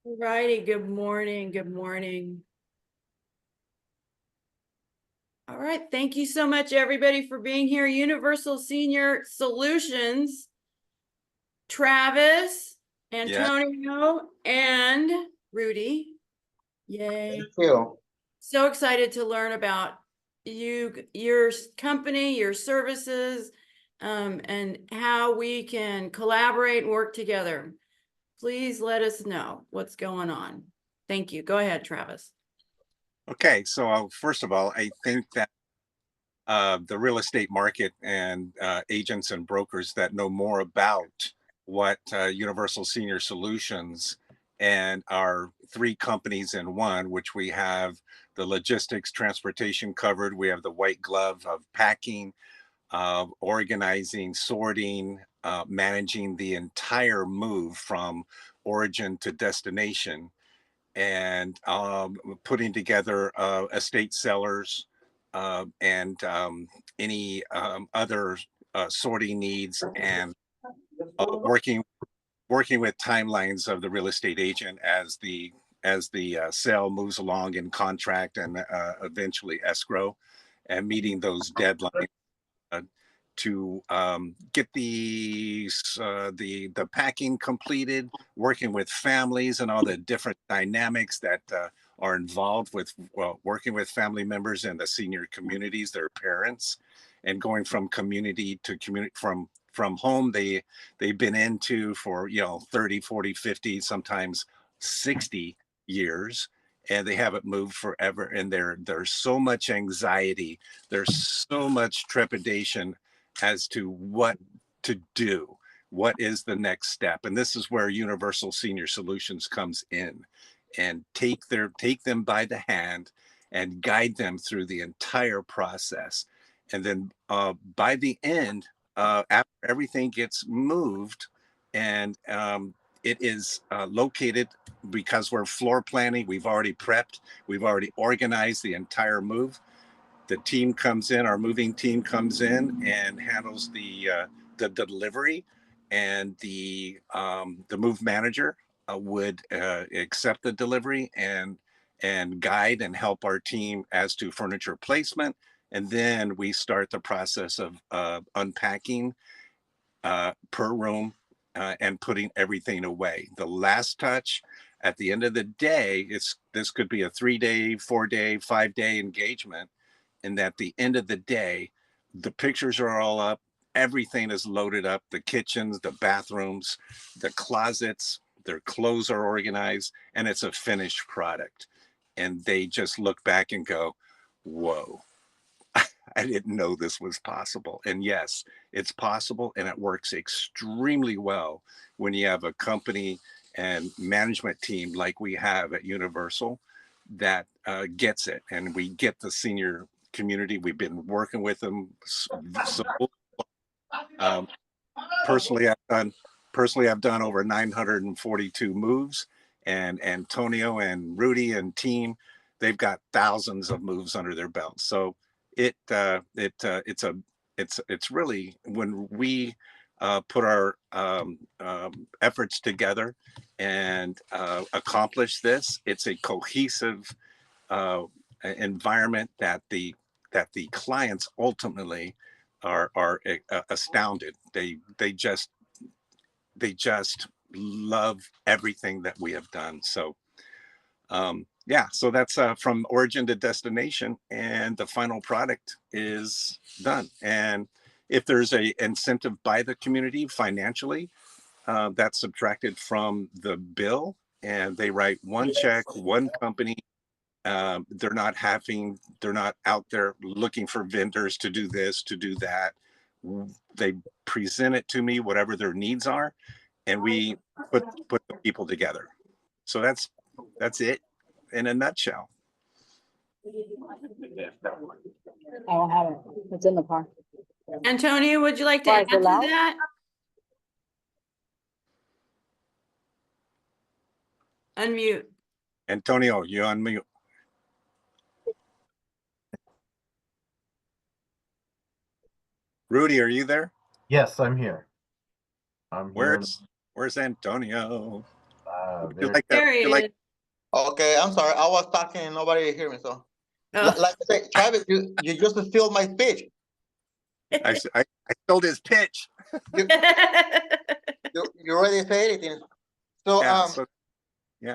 Righty, good morning, good morning. All right, thank you so much, everybody, for being here. Universal Senior Solutions, Travis, Yeah. Antonio, and Rudy. Yay. Thank you. So excited to learn about your company, your services, and how we can collaborate and work together. Please let us know what's going on. Thank you. Go ahead, Travis. Okay. So first of all, I think that the real estate market and agents and brokers that know more about what Universal Senior Solutions and our three companies in one, which we have the logistics, transportation covered. We have the white glove of packing, organizing, sorting, managing the entire move from origin to destination, and putting together estate sellers and any other sorting needs, and working with timelines of the real estate agent as the sale moves along in contract and eventually escrow, and meeting those deadlines uh, to get the packing completed, working with families and all the different dynamics that are involved with working with family members and the senior communities, their parents, and going from community to community, from home they've been into for 30, 40, 50, sometimes 60 years, and they haven't moved forever, and there's so much anxiety, there's so much trepidation as to what to do. What is the next step? And this is where Universal Senior Solutions comes in and take them by the hand and guide them through the entire process. And then by the end, after everything gets moved and it is located, because we're floor planning, we've already prepped, we've already organized the entire move. The team comes in, our moving team comes in and handles the delivery, and the move manager would accept the delivery and guide and help our team as to furniture placement, and then we start the process of unpacking per room, and putting everything away. The last touch at the end of the day, this could be a 3-day, 4-day, 5-day engagement, and at the end of the day, the pictures are all up, everything is loaded up, the kitchens, the bathrooms, the closets, their clothes are organized, and it's a finished product. And they just look back and go, whoa, I didn't know this was possible. And yes, it's possible, and it works extremely well when you have a company and management team like we have at Universal that gets it. And we get the senior community. We've been working with them. So um, personally, I've done over 942 moves, and Antonio and Rudy and team, they've got thousands of moves under their belt. So it's really, when we put our efforts together and accomplish this, it's a cohesive uh, environment that the clients ultimately are astounded. They just love everything that we have done. So yeah, so that's from origin to destination, and the final product is done. And if there's a incentive by the community financially, that's subtracted from the bill, and they write one check, one company. They're not out there looking for vendors to do this, to do that. They present it to me, whatever their needs are, and we put the people together. So that's it in a nutshell. I don't have it. It's in the car. Antonio, would you like to Why, add is it to loud? that? Unmute. Antonio, you on mute. Rudy, are you there? Yes, I'm here. I'm here. Where's Antonio? You like that? There he You like? is. Okay, I'm sorry. I was talking and nobody hear me. So, Oh. like I said, Travis, you just steal my speech. I stole his pitch. You, you already say anything. So, Yeah. So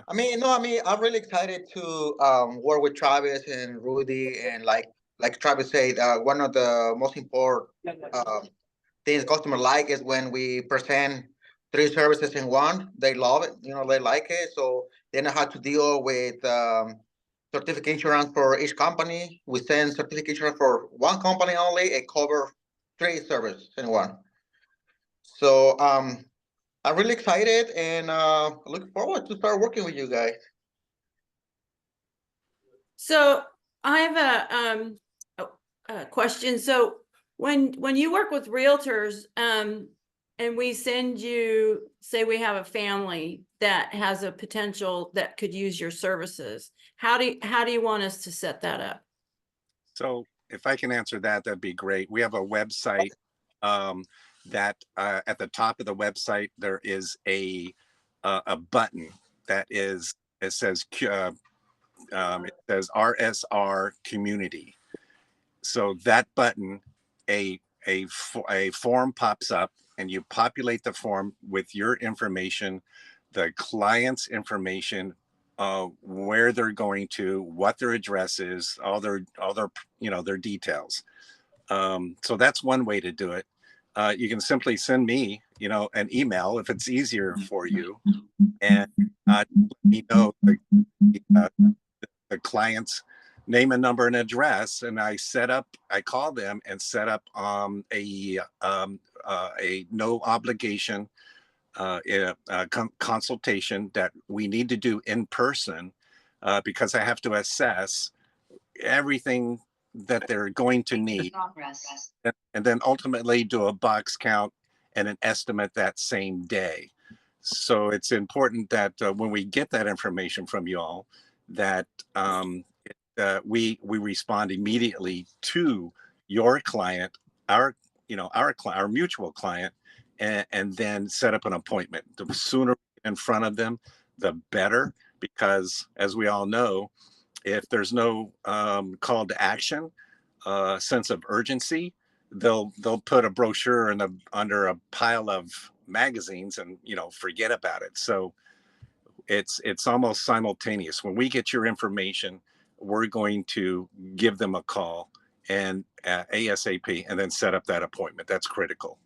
I mean, no, I mean, I'm really excited to work with Travis and Rudy, and like Travis said, one of the most important things customer like is when we present 3 services in one. They love it, they like it, so they know how to deal with certificate insurance for each company. We send certificate insurance for one company only. It cover 3 services in one. So I'm really excited and looking forward to start working with you guys. So I have a question. So when you work with realtors, and we send you, say we have a family that has a potential that could use your services, how do you want us to set that up? So if I can answer that, that'd be great. We have a website that at the top of the website there is a button that is it says RSR Community. So that button, a form pops up, and you populate the form with your information, the client's information, where they're going to, what their address is, all their their details. So that's one way to do it. You can simply send me an email if it's easier for you, and let me know the client's name and number and address, and I call them and set up a no obligation consultation that we need to do in person, because I have to assess everything that they're going to need, and then ultimately do a box count and an estimate that same day. So it's important that when we get that information from you all, that we respond immediately to your client, our our mutual client, and then set up an appointment. The sooner in front of them, the better, because as we all know, if there's no call to action, sense of urgency, they'll put a brochure under a pile of magazines and forget about it. So it's almost simultaneous. When we get your information, we're going to give them a call and ASAP, and then set up that appointment. That's critical.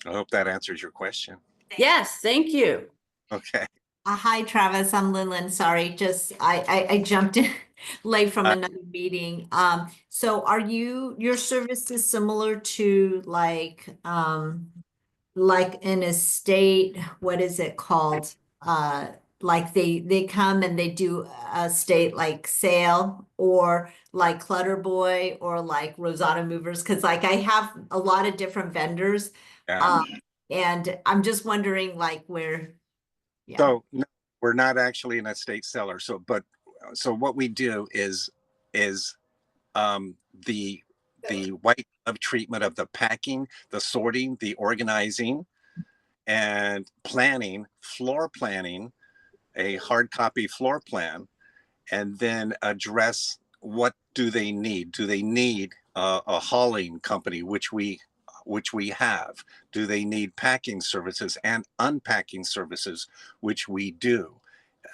I hope that answers your question. Yes, thank you. Okay. Hi, Travis. I'm Lillian. Sorry, just I jumped in late from another meeting. So are your services similar to like an estate, what is it called? Like they come and they do a estate like sale, or like Clutter Boy, or like Rosado Movers? Because like I have a lot of different vendors, Yeah. and I'm just wondering like where. Yeah. So no, we're not actually an estate seller. So what we do is um, the white glove treatment of the packing, the sorting, the organizing, and planning, floor planning, a hard copy floor plan, and then address what do they need. Do they need a hauling company, which we have? Do they need packing services and unpacking services, which we do?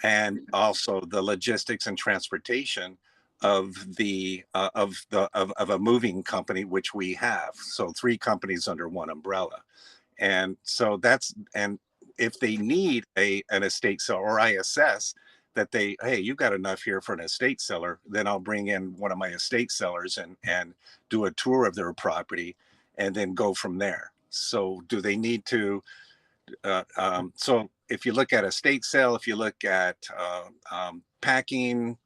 And also the logistics and transportation of a moving company, which we have. So 3 companies under one umbrella. And so and if they need an estate seller, or I assess that hey, you've got enough here for an estate seller, then I'll bring in one of my estate sellers and do a tour of their property, and then go from there. So do they need to so if you look at estate sale, if you look at packing,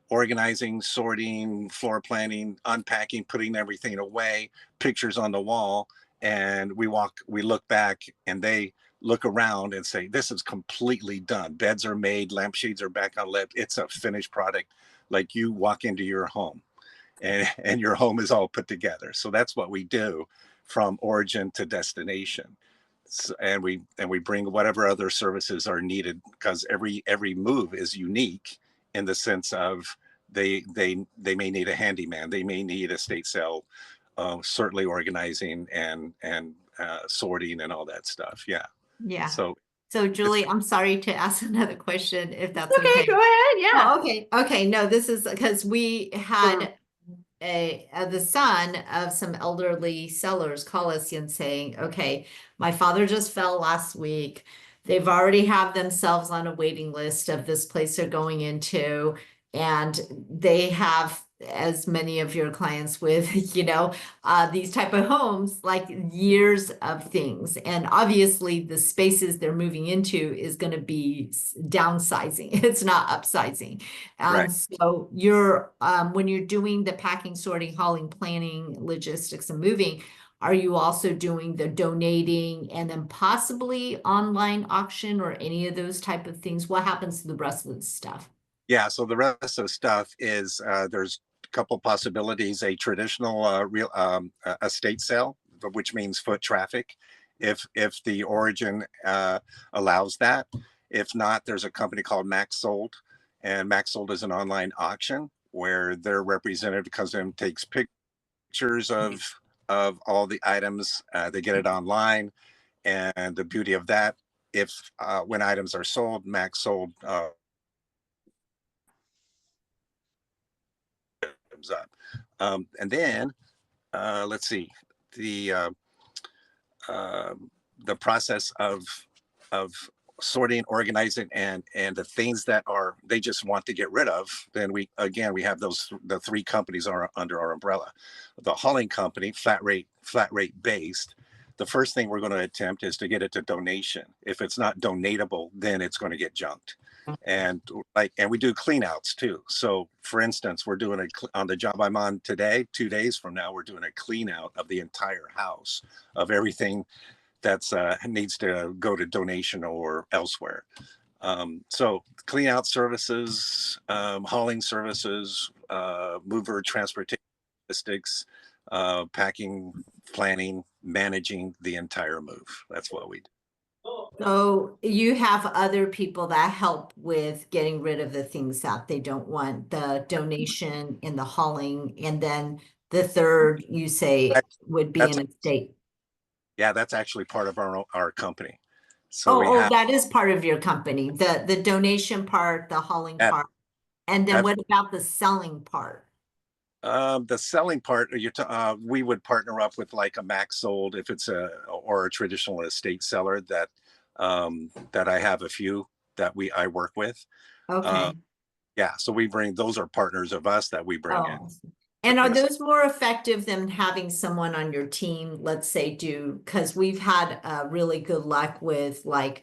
organizing, sorting, floor planning, unpacking, putting everything away, pictures on the wall, and we look back, and they look around and say, this is completely done. Beds are made, lampshades are back on lip. It's a finished product. Like you walk into your home and your home is all put together. So that's what we do. from origin to destination. And we bring whatever other services are needed, because every move is unique in the sense of they may need a handyman, they may need a estate sale, certainly organizing and sorting and all that stuff. Yeah. Yeah. So So Julie, I'm sorry to ask another question if that's Okay, okay. go ahead, yeah. Oh, okay. Okay. No, this is because we had the son of some elderly sellers call us and saying, okay, my father just fell last week. They've already have themselves on a waiting list of this place they're going into. And they have, as many of your clients with, these type of homes, like years of things. And obviously the spaces they're moving into is going to be downsizing. It's not upsizing. Right. So when you're doing the packing, sorting, hauling, planning, logistics, and moving, are you also doing the donating and then possibly online auction or any of those type of things? What happens to the rest of the stuff? Yeah, so the rest of the stuff is there's a couple possibilities: a traditional real estate sale, which means foot traffic, if the origin allows that. If not, there's a company called Max Sold, and Max Sold is an online auction where their representative comes in, takes pictures of all the items. They get it online, and the beauty of that, if when items are sold, Max Sold comes up. And then let's see, the the process of sorting, organizing, and the things that are they just want to get rid of. Then we have the three companies are under our umbrella. The hauling company, flat rate based. The first thing we're going to attempt is to get it to donation. If it's not donatable, then it's going to get junked. And we do clean outs too. So for instance, we're doing on the job I'm on today, 2 days from now, we're doing a clean out of the entire house of everything that's needs to go to donation or elsewhere. So clean out services, hauling services, mover transportation, logistics, packing, planning, managing the entire move. That's what we do. So you have other people that help with getting rid of the things that they don't want, the donation and the hauling, and then the third you say would be That's an estate. Yeah, that's actually part of our company. So we Oh, have that is part of your company, the donation part, the hauling that. part. And then That- what about the selling part? The selling part, we would partner up with like a Max Sold if it's or a traditional estate seller that I have a few that I work with. Okay. Yeah, so those are partners of us that we bring in. Oh. And are Yes. those more effective than having someone on your team, let's say, because we've had really good luck with like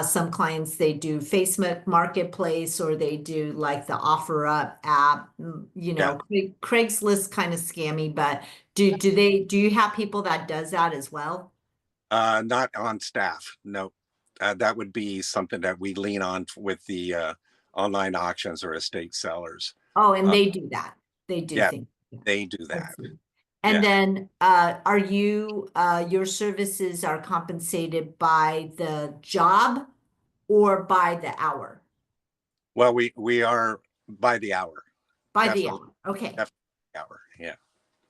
some clients, they do Facebook Marketplace or they do like the OfferUp app, Yeah. Craigslist kind of scammy, but do you have people that does that as well? Not on staff, no. That would be something that we lean on with the online auctions or estate sellers. Oh, and Uh, they do that. They do yeah, things. they do that. And Yeah. then are you your services are compensated by the job or by the hour? Well, we are by the hour. By the Definitely. hour. Okay. Definitely hour. Yeah.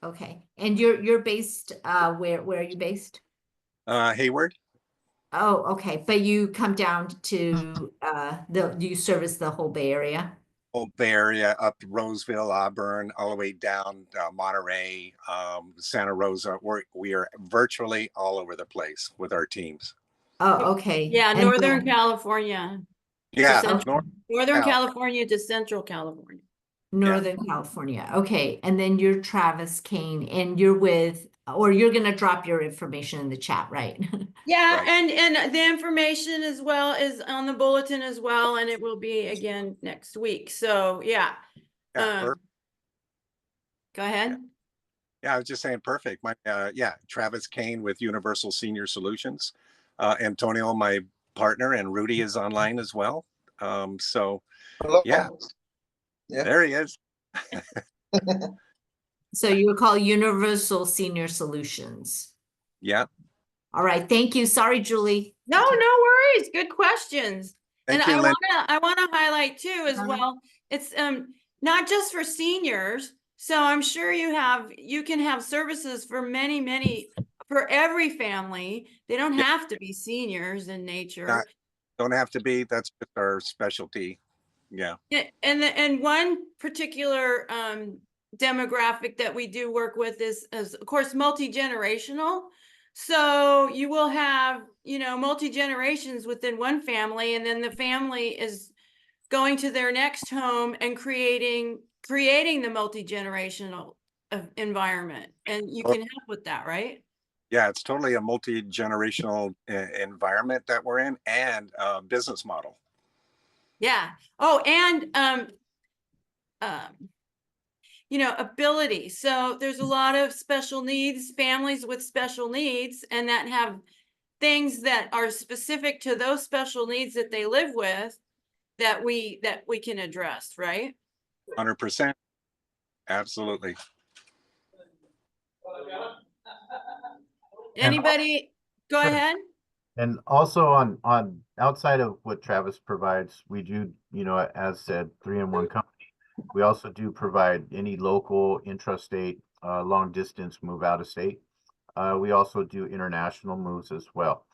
Okay. And you're based where are you based? Hayward. Oh, okay. But you come down to you service the whole Bay Area? Whole Bay Area, up to Roseville, Auburn, all the way down Monterey, Santa Rosa. We are virtually all over the place with our teams. Oh, okay. Yeah, And Northern then- California. Yeah, Central- Northern Cal. California to Central California. Northern California. Okay. And then you're Travis Kane and you're you're going to drop your information in the chat, right? Yeah, Right. and the information as well is on the bulletin as well, and it will be again next week. So yeah. Yeah, Go ahead. Yeah, I was just saying perfect. Travis Kane with Universal Senior Solutions. Antonio, my partner, and Rudy is online as well. So Hello. yeah, Yeah. there he is. So you would call Universal Senior Solutions. Yeah. All right, thank you. Sorry, Julie. No, no worries. Good questions. And Thank you, Lynn. I wanna highlight too as Uh-huh. well, it's not just for seniors. So I'm sure you can have services for many, for every family. They don't Yeah. have to be seniors in nature. Not- Don't have to be. That's just our specialty. Yeah. And one particular demographic that we do work with is of course multi-generational. So you will have, multi-generations within one family, and then the family is going to their next home and creating the multi-generational environment. And you can help with that, right? Yeah, it's totally a multi-generational environment that we're in, and business model. Yeah. Oh, and ability. So there's a lot of special needs, families with special needs, and that have things that are specific to those special needs that they live with that we can address, right? 100%. Absolutely. Anybody go Sure. ahead? And also on outside of what Travis provides, we do, as said, 3-in-1 company. We also do provide any local, intrastate, long distance move out of state. We also do international moves as well.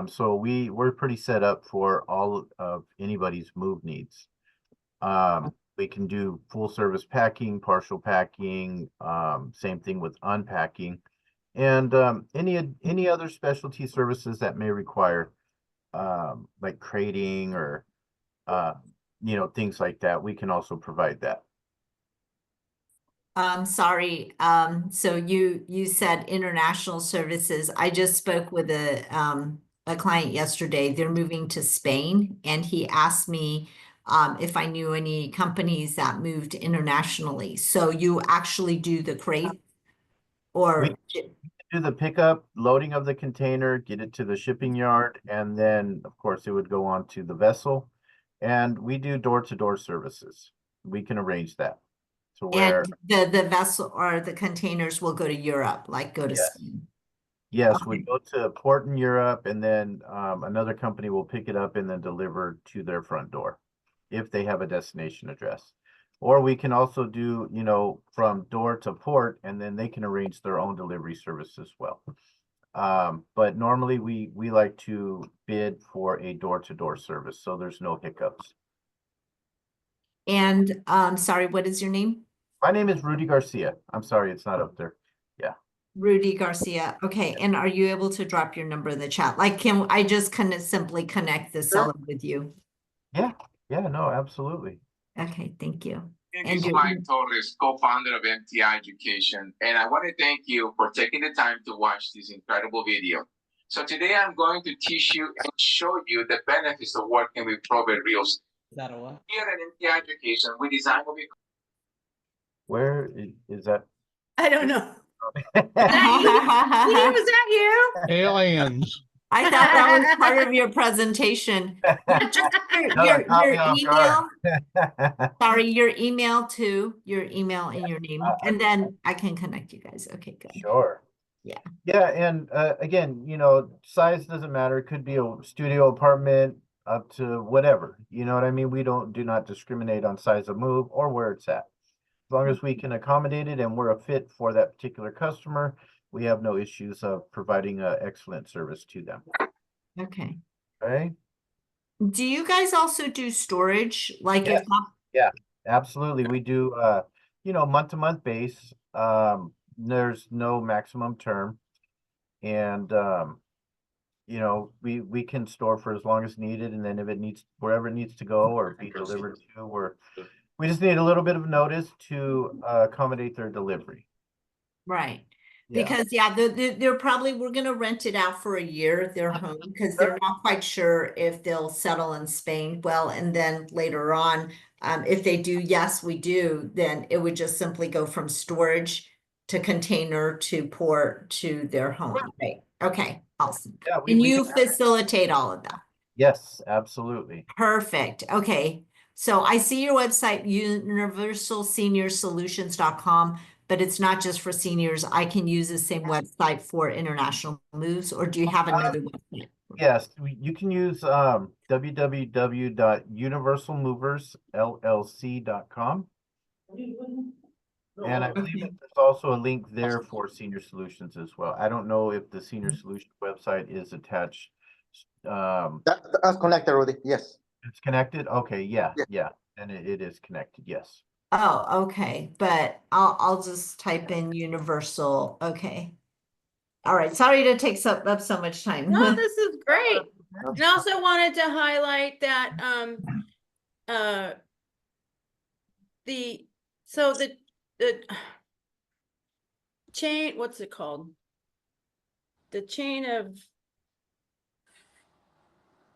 So we're pretty set up for all of anybody's move needs. We can do full service packing, partial packing, same thing with unpacking, and any other specialty services that may require like crating or things like that. We can also provide that. Sorry. So you said international services. I just spoke with a client yesterday. They're moving to Spain, and he asked me if I knew any companies that moved internationally. So you actually do the crate, or Do the pickup, loading of the container, get it to the shipping yard, and then of course it would go on to the vessel. And we do door-to-door services. We can arrange that to where and the vessel or the containers will go to Europe, like go to Yes. Spain. yes, we Okay. go to a port in Europe, and then another company will pick it up and then deliver to their front door if they have a destination address. Or we can also do, from door to port, and then they can arrange their own delivery service as well. But normally we like to bid for a door-to-door service, so there's no hiccups. And sorry, what is your name? My name is Rudy Garcia. I'm sorry, it's not up there. Rudy Garcia. Okay, and are you able to drop your number in the chat? Like, can I just kind of simply connect the seller with you? Yeah, no, absolutely. Okay, thank you. This And is your- Mike Torres, co-founder of MTI Education, and I want to thank you for taking the time to watch this incredible video. So today I'm going to teach you and show you the benefits of working with probate real estate. Is that a what? Here at MTI Education, we design what we Where is that? I don't know. Steve, was that you? Aliens. I thought that was part of your presentation. Just your caught me off email. guard. Sorry, your email too, your email and your name, and then I can connect you guys. Okay, good. Sure. Yeah. Yeah, and again, size doesn't matter. It could be a studio apartment up to whatever. You know what I mean? We do not discriminate on size of move or where it's at. As long as we can accommodate it and we're a fit for that particular customer, we have no issues of providing an excellent service to them. Okay. Okay? Do you guys also do storage? Like if Absolutely. We do month-to-month base. There's no maximum term. And we can store for as long as needed, and then if it needs wherever it needs to go or be delivered to, we just need a little bit of notice to accommodate their delivery. right. Yeah. Because they're probably, we're gonna rent it out for a year, their home, because they're not quite sure if they'll settle in Spain. Well, and then later on, if they do, yes, we do, then it would just simply go from storage to container to port to their home. Right. Okay, awesome. Yeah, And we you can- facilitate all of that. Yes, absolutely. Perfect. Okay. So I see your website, universalseniorsolutions.com. but it's not just for seniors. I can use the same website for international moves, or do you have another website? Yes, you can use www.universalmoversllc.com. And I believe that there's also a link there for senior solutions as well. I don't know if the senior solution website is attached. That's connected, Rudy. Yes. It's connected? Okay, yeah, Yeah. yeah. And it is connected, yes. Oh, okay, but I'll just type in universal. Okay. All right. Sorry to take up so much time. No, this is great. And I also wanted to highlight that, the chain, what's it called? The chain of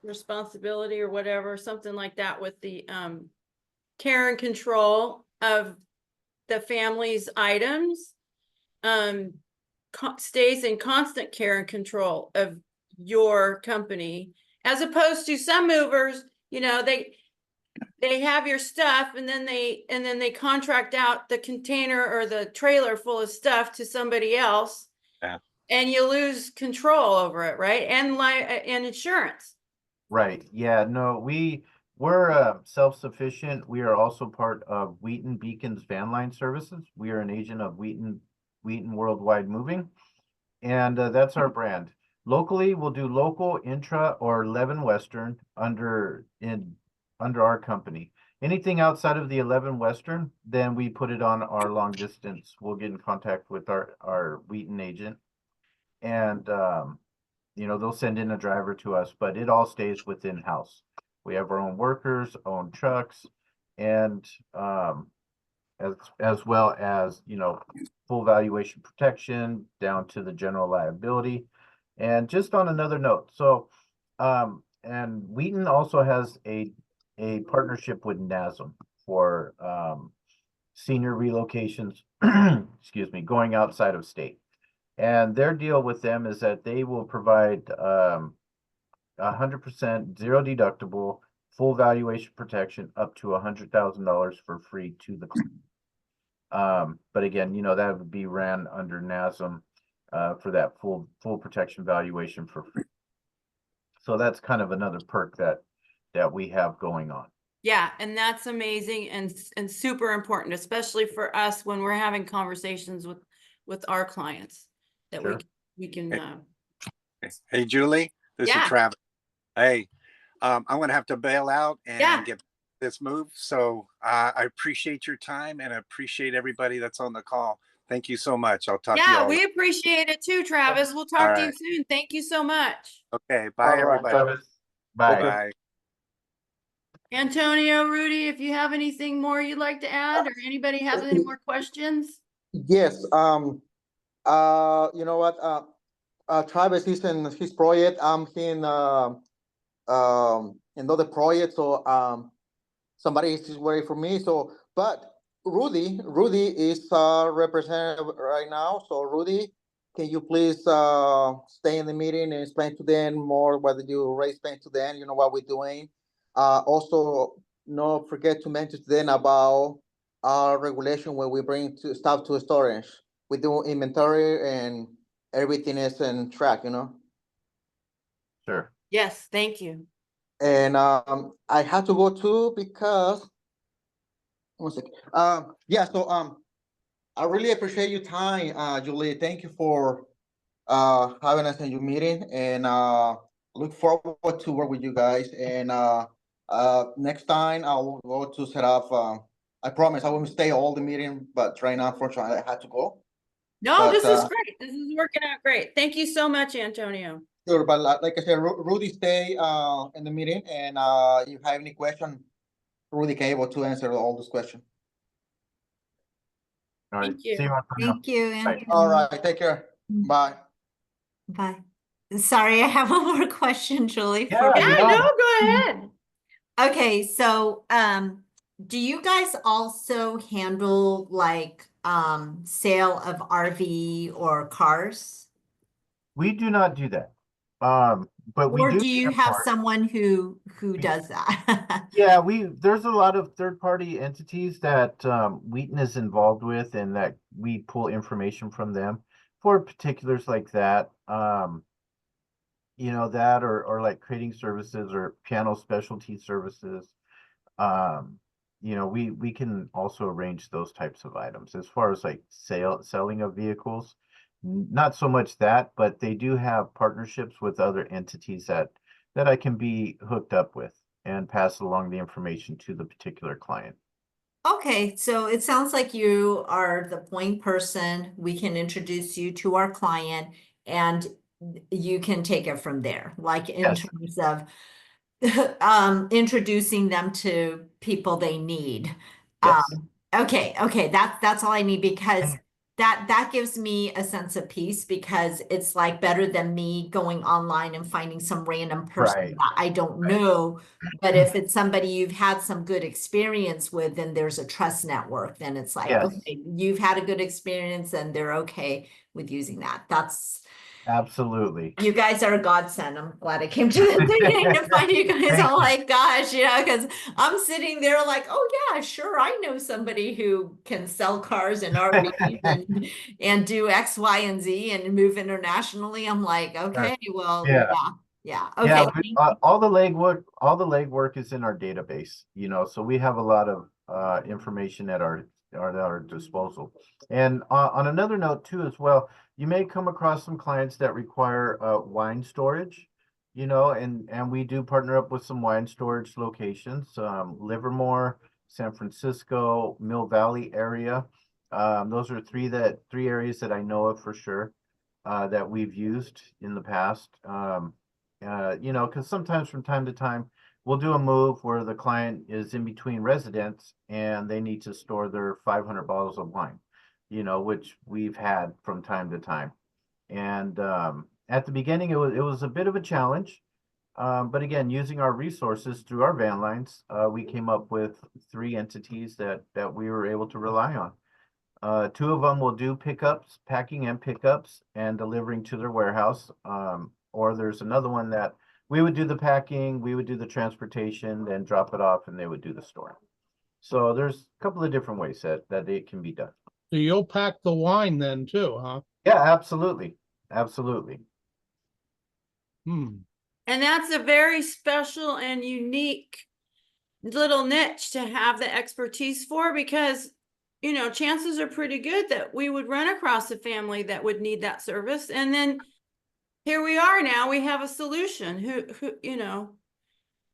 responsibility or whatever, something like that with the, care and control of the family's items, stays in constant care and control of your company, as opposed to some movers, you know, they have your stuff and then they contract out the container or the trailer full of stuff to somebody else. Yeah. And you lose control over it, right? And insurance. Right. Yeah, no, we're self-sufficient. We are also part of Wheaton Beacon's van line services. We are an agent of Wheaton Worldwide Moving. And that's our brand. Locally, we'll do local, intra, or 11 Western under our company. Anything outside of the 11 Western, then we put it on our long distance. We'll get in contact with our Wheaton agent, and they'll send in a driver to us, but it all stays within house. We have our own workers, own trucks, and as well as full valuation protection down to the general liability. And just on another note, so and Wheaton also has a partnership with NASM for senior relocations, excuse me, going outside of state. And their deal with them is that they will provide 100% zero deductible full valuation protection up to $100,000 for free to the client. But again, that would be ran under NASM for that full protection valuation for free. So that's kind of another perk that we have going on. Yeah, and that's amazing and super important, especially for us when we're having conversations with our clients, that Sure. we can. Hey, Julie, this Yeah. is Travis. Hey, I'm going to have to bail out and Yeah. get this move. So I appreciate your time and I appreciate everybody that's on the call. Thank you so much. I'll talk to you Yeah, all. we appreciate it too, Travis. We'll All talk to you right. soon. Thank you so much. Okay. Bye, All right, everybody. Travis, bye. Bye. Antonio, Rudy, if you have anything more you'd like to add, or anybody has any more questions? Yes. You know what? Travis is in his project. I'm in another project. So somebody is waiting for me. So, but Rudy is representative right now. So Rudy, can you please stay in the meeting and explain to them more what you already explained to them? You know what we're doing. Also, not forget to mention to them about our regulation when we bring stuff to storage. We do inventory and everything is in track. Sure. Yes, thank you. And I had to go too because 1 second. Yeah, so I really appreciate your time, Julie. Thank you for having us in your meeting, and look forward to work with you guys. And next time I will go to set up. I promise I won't stay all the meeting, but right now, unfortunately, I had to go. No, But, this is great. This is working out great. Thank you so much, Antonio. Sure, but like I said, Rudy stay in the meeting, and you have any question, Rudy can able to answer all those questions. All right. Thank you. See you, Antonio. Thank you, Bye. Anthony. All right, take care. Bye. Bye. Sorry, I have one more question, Julie. Yeah, Yeah, no. no, go ahead. Okay, so do you guys also handle like sale of RV or cars? We do not do that. But we Or do do you need a have part- someone who does that? Yeah, there's a lot of third-party entities that Wheaton is involved with, and that we pull information from them for particulars like that. That or like creating services or piano specialty services. Um, we can also arrange those types of items. As far as like selling of vehicles, not so much that, but they do have partnerships with other entities that I can be hooked up with and pass along the information to the particular client. Okay, so it sounds like you are the point person. We can introduce you to our client and you can take it from there, like in Yes. terms of introducing them to people they need. Yes. Okay, that's all I need, because And- that gives me a sense of peace, because it's like better than me going online and finding some random person Right. that I don't know. But if it's somebody you've had some good experience with, then there's a trust network. Then it's like, Yes. okay, you've had a good experience and they're okay with using that. Absolutely. You guys are a godsend. I'm glad I came to the meeting to find you guys. Thank I'm you. like, gosh, because I'm sitting there like, oh yeah, sure, I know somebody who can sell cars in RVs and do X, Y, and Z and move internationally. I'm like, okay, well, Yeah. yeah, Yeah, okay. all the legwork is in our database, so we have a lot of information at our disposal. And on another note too, as well, you may come across some clients that require wine storage, and we do partner up with some wine storage locations, Livermore, San Francisco, Mill Valley area. Those are three areas that I know of for sure, that we've used in the past. Because sometimes from time to time, we'll do a move where the client is in between residents and they need to store their 500 bottles of wine, which we've had from time to time. And at the beginning, it was a bit of a challenge. But again, using our resources through our van lines, we came up with 3 entities that we were able to rely on. 2 of them will do pickups, packing and pickups, and delivering to their warehouse. Or there's another one that we would do the packing, we would do the transportation, then drop it off, and they would do the storing. So there's a couple of different ways that it can be done. So you'll pack the wine then too, huh? Yeah, absolutely. Absolutely. Hmm. And that's a very special and unique little niche to have the expertise for, because, chances are pretty good that we would run across a family that would need that service. And then here we are now, we have a solution who,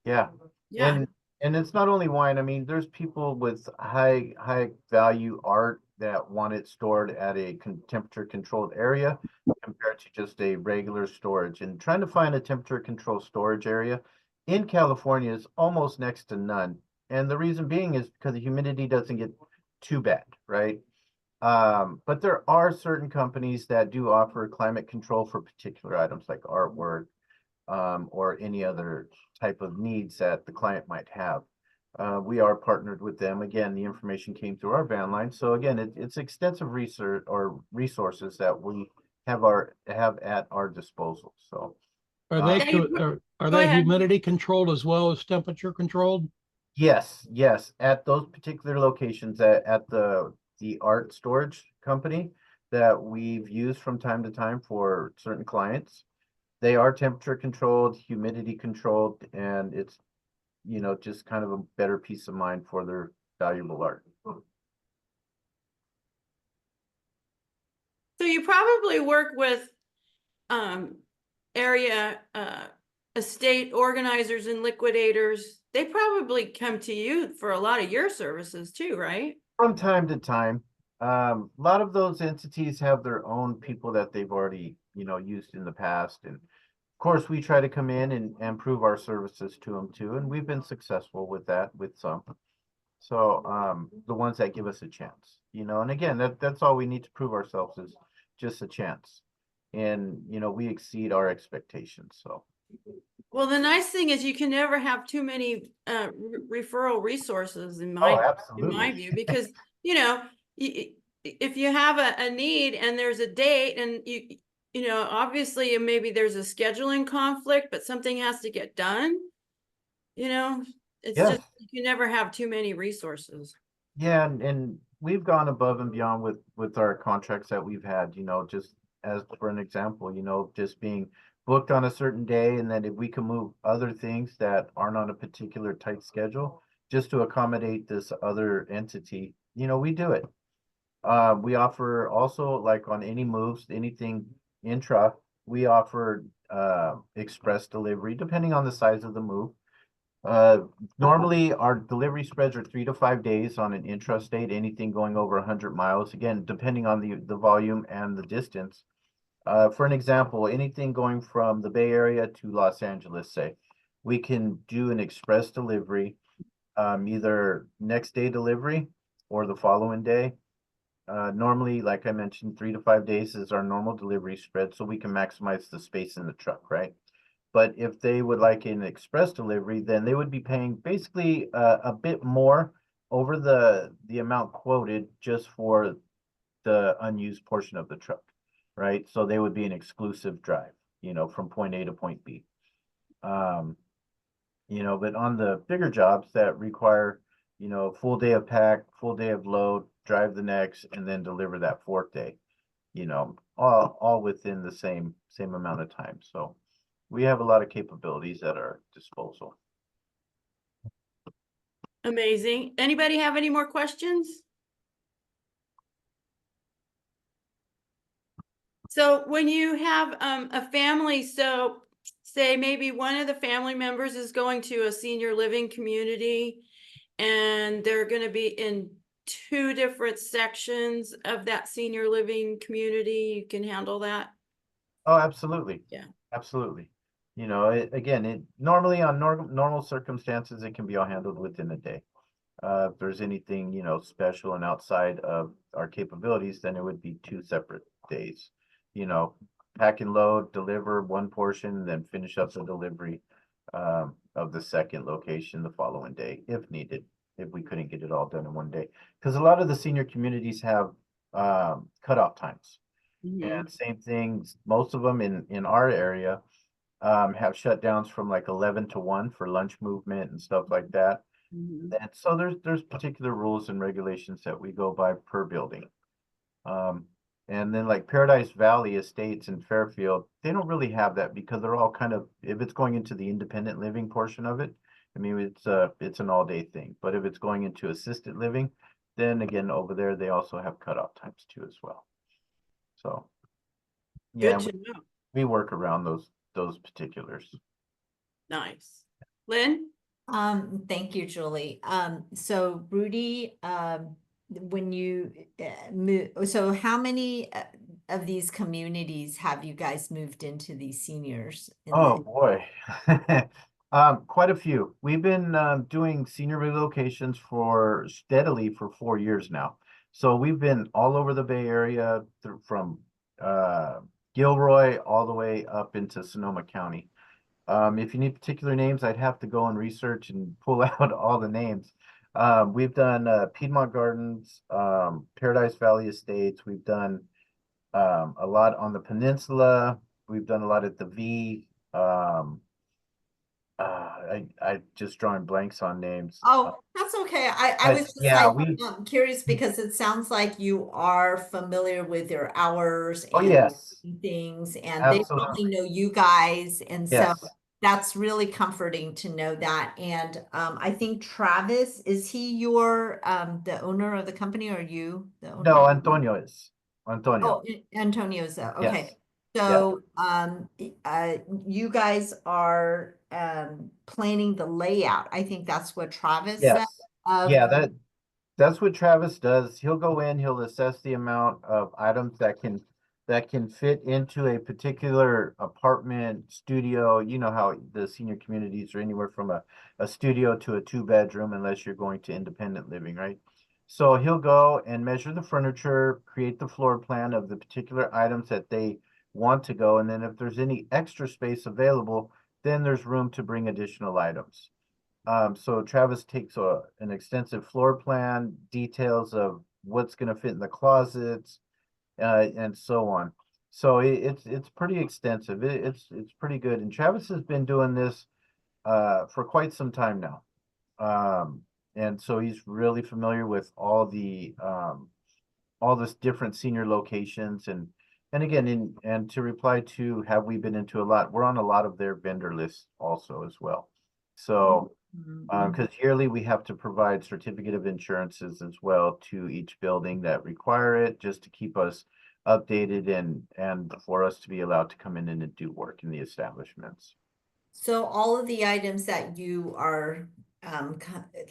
Yeah. yeah. And it's not only wine. I mean, there's people with high value art that want it stored at a temperature controlled area compared to just a regular storage. And trying to find a temperature controlled storage area in California is almost next to none. And the reason being is because the humidity doesn't get too bad, right? But there are certain companies that do offer climate control for particular items like artwork, or any other type of needs that the client might have. We are partnered with them. Again, the information came through our van line. So again, it's extensive research or resources that we have at our disposal. So Are Uh, they, are Go they ahead. humidity controlled as well as temperature controlled? yes, at those particular locations at the art storage company that we've used from time to time for certain clients, they are temperature controlled, humidity controlled, and it's, just kind of a better peace of mind for their valuable art. So you probably work with area estate organizers and liquidators. They probably come to you for a lot of your services too, right? From time to time, a lot of those entities have their own people that they've already, used in the past. And of course, we try to come in and prove our services to them too. And we've been successful with that with some. So the ones that give us a chance, and again, that's all we need to prove ourselves is just a chance. And, we exceed our expectations. So Well, the nice thing is you can never have too many referral resources in oh, my absolutely. view, because if you have a need and there's a date and you know, obviously maybe there's a scheduling conflict, but something has to get done. You know, it's Yes. just, you never have too many resources. Yeah, and we've gone above and beyond with our contracts that we've had, you know, just as for an example, you know, just being booked on a certain day, and then if we can move other things that aren't on a particular tight schedule just to accommodate this other entity, you know, we do it. We offer also, like, on any moves, anything intra, we offer express delivery depending on the size of the move. Normally our delivery spreads are 3 to 5 days on an intrastate, anything going over 100 miles, again, depending on the volume and the distance. For an example, anything going from the Bay Area to Los Angeles, say, we can do an express delivery, either next day delivery or the following day. Normally, like I mentioned, 3 to 5 days is our normal delivery spread, so we can maximize the space in the truck, right? But if they would like an express delivery, then they would be paying basically a bit more over the amount quoted just for the unused portion of the truck, right? So they would be an exclusive drive, you know, from point A to point B. You know, but on the bigger jobs that require, you know, full day of pack, full day of load, drive the next, and then deliver that fourth day, you know, all within the same amount of time. So we have a lot of capabilities at our disposal. Amazing. Anybody have any more questions? So when you have a family, so say maybe one of the family members is going to a senior living community and they're going to be in two different sections of that senior living community, you can handle that? Oh, absolutely. Yeah. Absolutely. You know, it normally on normal circumstances, it can be all handled within a day. If there's anything, you know, special and outside of our capabilities, then it would be 2 separate days. You know, pack and load, deliver one portion, then finish up the delivery of the second location the following day, if needed, if we couldn't get it all done in one day. Because a lot of the senior communities have cutoff times. Mhm. And same things, most of them in our area have shutdowns from like 11 to 1 for lunch movement and stuff like that. Mhm. And so there's particular rules and regulations that we go by per building. And then like Paradise Valley Estates in Fairfield, they don't really have that because they're all kind of, if it's going into the independent living portion of it, I mean, it's an all day thing. But if it's going into assisted living, then again, over there, they also have cutoff times too as well. So yeah, Good to know. we work around those particulars. Nice. Lynn? Thank you, Julie. So Rudy, when you move, so how many of these communities have you guys moved into these seniors? Oh boy. Quite a few. We've been doing senior relocations for steadily for 4 years now. So we've been all over the Bay Area from Gilroy all the way up into Sonoma County. If you need particular names, I'd have to go and research and pull out all the names. We've done Piedmont Gardens, Paradise Valley Estates. We've done a lot on the peninsula. We've done a lot at the V. I just drawing blanks on names. Oh, that's okay. I was just yeah, like curious because it sounds like you are familiar with their hours Oh and yes, things, and they probably absolutely. know you guys, and so Yes. that's really comforting to know that. And I think Travis, is he your the owner of the company, or you the owner? No, Antonio is. Antonio. Oh, Antonio's okay. Yes. So you guys are planning the layout. I think that's what Travis said. Yes. Yeah, that's what Travis does. He'll go in, he'll assess the amount of items that can fit into a particular apartment, studio. You know how the senior communities are anywhere from a studio to a 2-bedroom, unless you're going to independent living, right? So he'll go and measure the furniture, create the floor plan of the particular items that they want to go. And then if there's any extra space available, then there's room to bring additional items. So Travis takes an extensive floor plan, details of what's going to fit in the closets, and so on. So it's pretty extensive. It's pretty good. And Travis has been doing this for quite some time now. And so he's really familiar with all this different senior locations and again and to reply to have we been into a lot, we're on a lot of their vendor lists also as well. So because yearly we have to provide certificate of insurances as well to each building that require it, just to keep us updated and for us to be allowed to come in and do work in the establishments. So all of the items that you are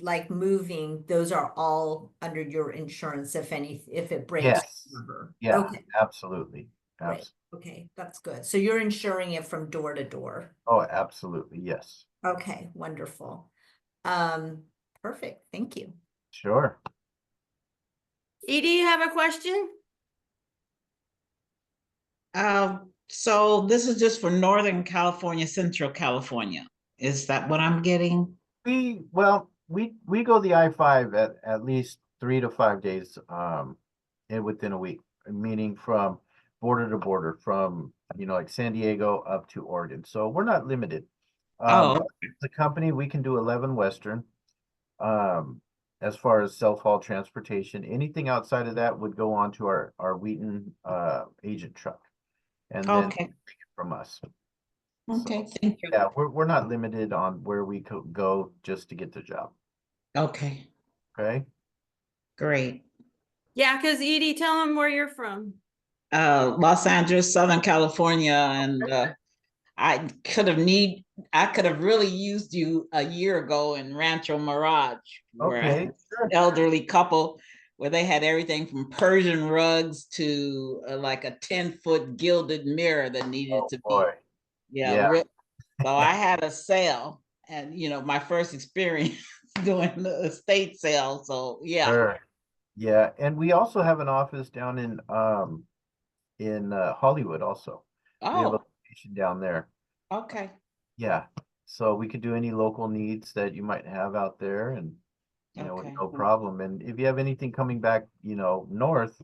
like moving, those are all under your insurance if it breaks. Yes. Whatever. Yeah, Okay, absolutely. great. Absolutely. Okay, that's good. So you're insuring it from door to door. Oh, absolutely. Yes. Okay, wonderful. Perfect. Thank you. Sure. Edie, you have a question? So this is just for Northern California, Central California. Is that what I'm getting? We go the I-5 at least 3 to 5 days within a week, meaning from border to border, from like San Diego up to Oregon. So we're not limited. Oh, The company, we can do 11 Western. As far as self-haul transportation, anything outside of that would go on to our Wheaton agent truck, and then okay. from us. Okay, thank you. Yeah, we're not limited on where we could go just to get the job. Okay, Okay. great. Yeah, because Edie, tell them where you're from. Los Angeles, Southern California, and I could have really used you a year ago in Rancho Mirage, where I Okay. had an Sure. elderly couple where they had everything from Persian rugs to like a 10-foot gilded mirror that needed Oh to be, boy. Yeah. So I had a sale, and my first experience doing the estate sale. So yeah. Sure. Yeah, and we also have an office down in Hollywood also. We have a Oh, location down there. okay. Yeah. So we could do any local needs that you might have out there and with Okay. no problem. And if you have anything coming back, north,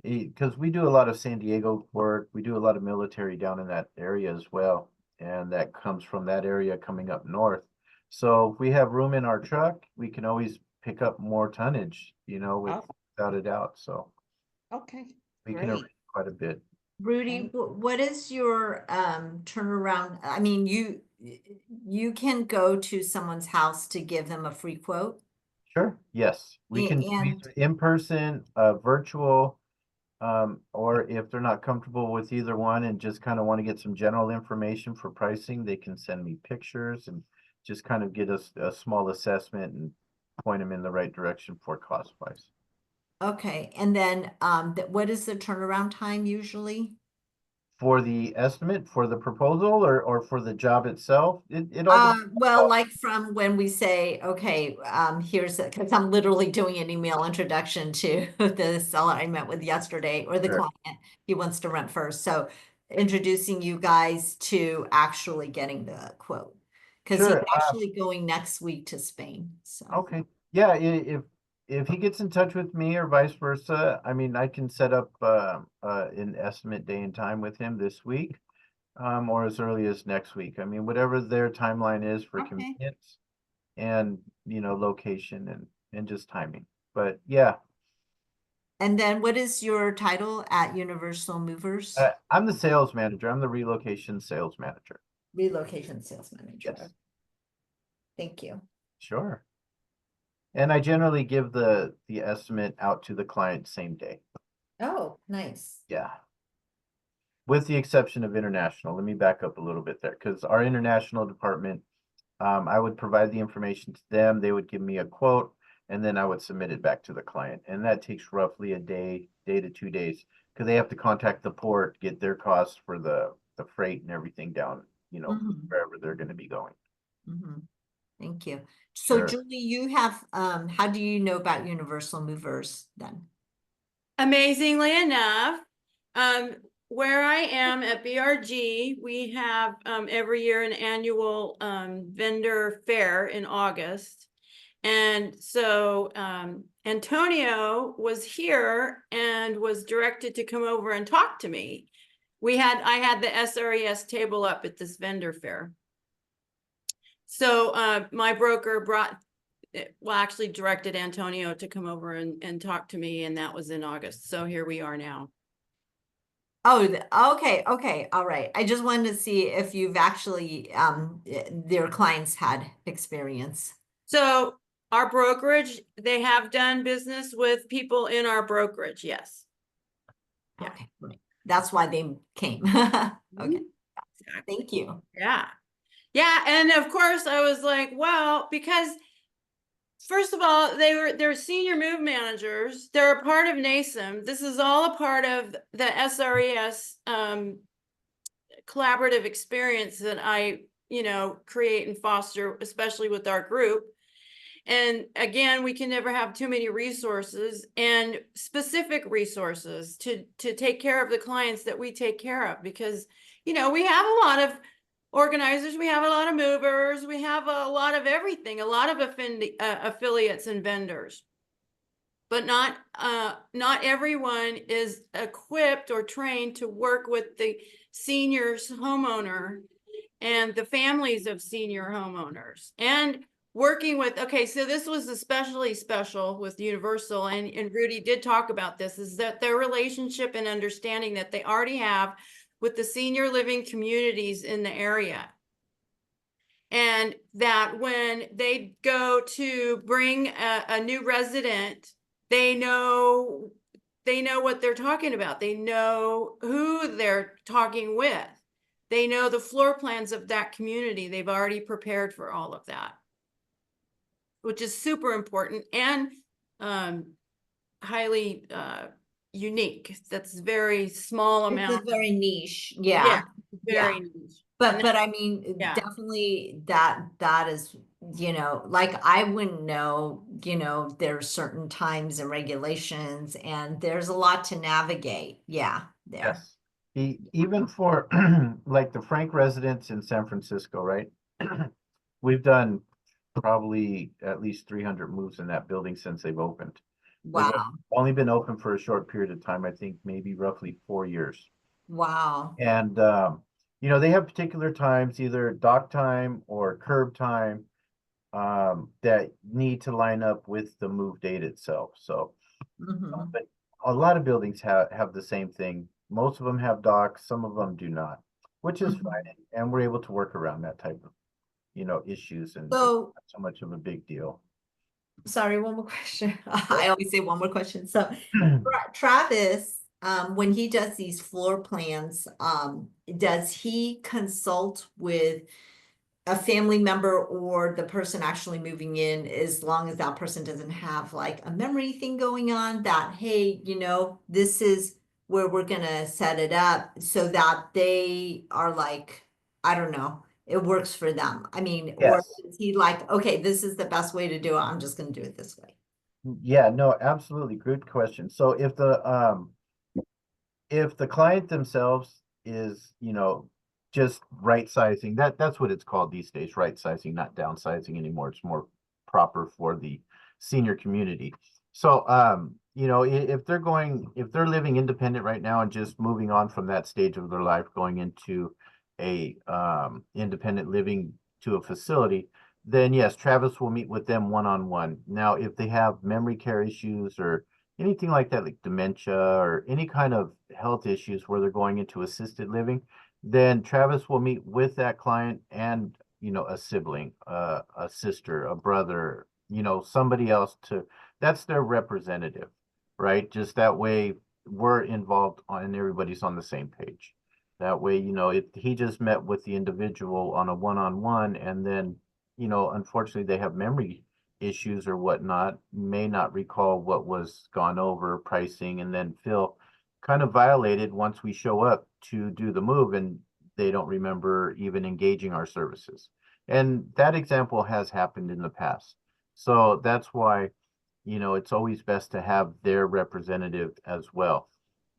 because we do a lot of San Diego work, we do a lot of military down in that area as well. And that comes from that area coming up north. So if we have room in our truck, we can always pick up more tonnage, without a doubt. So Okay. we can Great. arrange quite a bit. Rudy, what is your turnaround? I mean, you can go to someone's house to give them a free quote. Sure. Yes, we can And in person, virtual, or if they're not comfortable with either one and just kind of want to get some general information for pricing, they can send me pictures and just kind of get a small assessment and point them in the right direction for cost wise. okay, and then what is the turnaround time usually? For the estimate, for the proposal, or for the job itself, it all depends. Well, like from when we say, okay, here's because I'm literally doing an email introduction to the seller I met with yesterday or the Sure. client. He wants to rent first. So introducing you guys to actually getting the quote. Because he's Sure. actually going next week to Spain. So Okay. Yeah, if he gets in touch with me or vice versa, I mean, I can set up an estimate day and time with him this week, or as early as next week. I mean, whatever their timeline is for Okay. convenience and location and just timing. But yeah, and then what is your title at Universal Movers? I'm the sales manager. I'm the relocation sales manager. Relocation sales manager. Yes. Thank you. Sure. And I generally give the estimate out to the client same day. Oh, nice. Yeah. With the exception of international. Let me back up a little bit there, because our international department, I would provide the information to them. They would give me a quote, and then I would submit it back to the client. And that takes roughly a day to 2 days, because they have to contact the port, get their costs for the freight and everything down, Mhm. wherever they're going to be going. Mhm. Thank you. So Sure. Julie, you have, how do you know about Universal Movers then? Amazingly enough, where I am at BRG, we have every year an annual vendor fair in August. And so Antonio was here and was directed to come over and talk to me. I had the SRES table up at this vendor fair. So my broker actually directed Antonio to come over and talk to me, and that was in August. So here we are now. Oh, okay, all right. I just wanted to see if you've actually, their clients had experience. So our brokerage, they have done business with people in our brokerage, yes. Yeah. Okay, right. That's why they came. Okay, Exactly. thank you. Yeah. Yeah, and of course I was like, well, because first of all, they're senior move managers. They're a part of NASM. This is all a part of the SRES collaborative experience that I, create and foster, especially with our group. And again, we can never have too many resources and specific resources to take care of the clients that we take care of, because, we have a lot of organizers, we have a lot of movers, we have a lot of everything, a lot of affiliates and vendors. But not everyone is equipped or trained to work with the seniors homeowner and the families of senior homeowners, and working with, okay, so this was especially special with Universal, and Rudy did talk about this, is that their relationship and understanding that they already have with the senior living communities in the area. And that when they go to bring a new resident, they know what they're talking about. They know who they're talking with. They know the floor plans of that community. They've already prepared for all of that, which is super important and highly unique. That's very small It's amount. very niche, Yeah, yeah. very Yeah. niche. But I mean, Yeah. definitely that is, like I wouldn't know, there's certain times and regulations and there's a lot to navigate. Yeah, there. Yes. Even for like the Frank residents in San Francisco, right? We've done probably at least 300 moves in that building since they've opened. They've Wow. only been open for a short period of time, I think maybe roughly 4 years. Wow. And they have particular times, either dock time or curb time, that need to line up with the move date itself. So, Mhm. but a lot of buildings have the same thing. Most of them have docks, some of them do not, which is Mhm. fine. And we're able to work around that type of, issues, and it's So, not so much of a big deal. sorry, one more question. I always say one more question. So, Travis, when he does these floor plans, does he consult with a family member or the person actually moving in, as long as that person doesn't have like a memory thing going on, that, hey, this is where we're gonna set it up, so that they are like, I don't know, it works for them. I mean, or Yes. is he like, okay, this is the best way to do it, I'm just gonna do it this way? Yeah, no, absolutely. Good question. So if the client themselves is, just right sizing, that's what it's called these days, right sizing, not downsizing anymore. It's more proper for the senior community. So, if they're living independent right now and just moving on from that stage of their life, going into a independent living to a facility, then yes, Travis will meet with them one-on-one. Now, if they have memory care issues or anything like that, like dementia or any kind of health issues where they're going into assisted living, then Travis will meet with that client and, a sibling, a sister, a brother, somebody else that's their representative, right? Just that way we're involved and everybody's on the same page. That way, if he just met with the individual on a one-on-one, and then, unfortunately they have memory issues or whatnot, may not recall what was gone over, pricing, and then feel kind of violated once we show up to do the move and they don't remember even engaging our services. And that example has happened in the past. So that's why, it's always best to have their representative as well,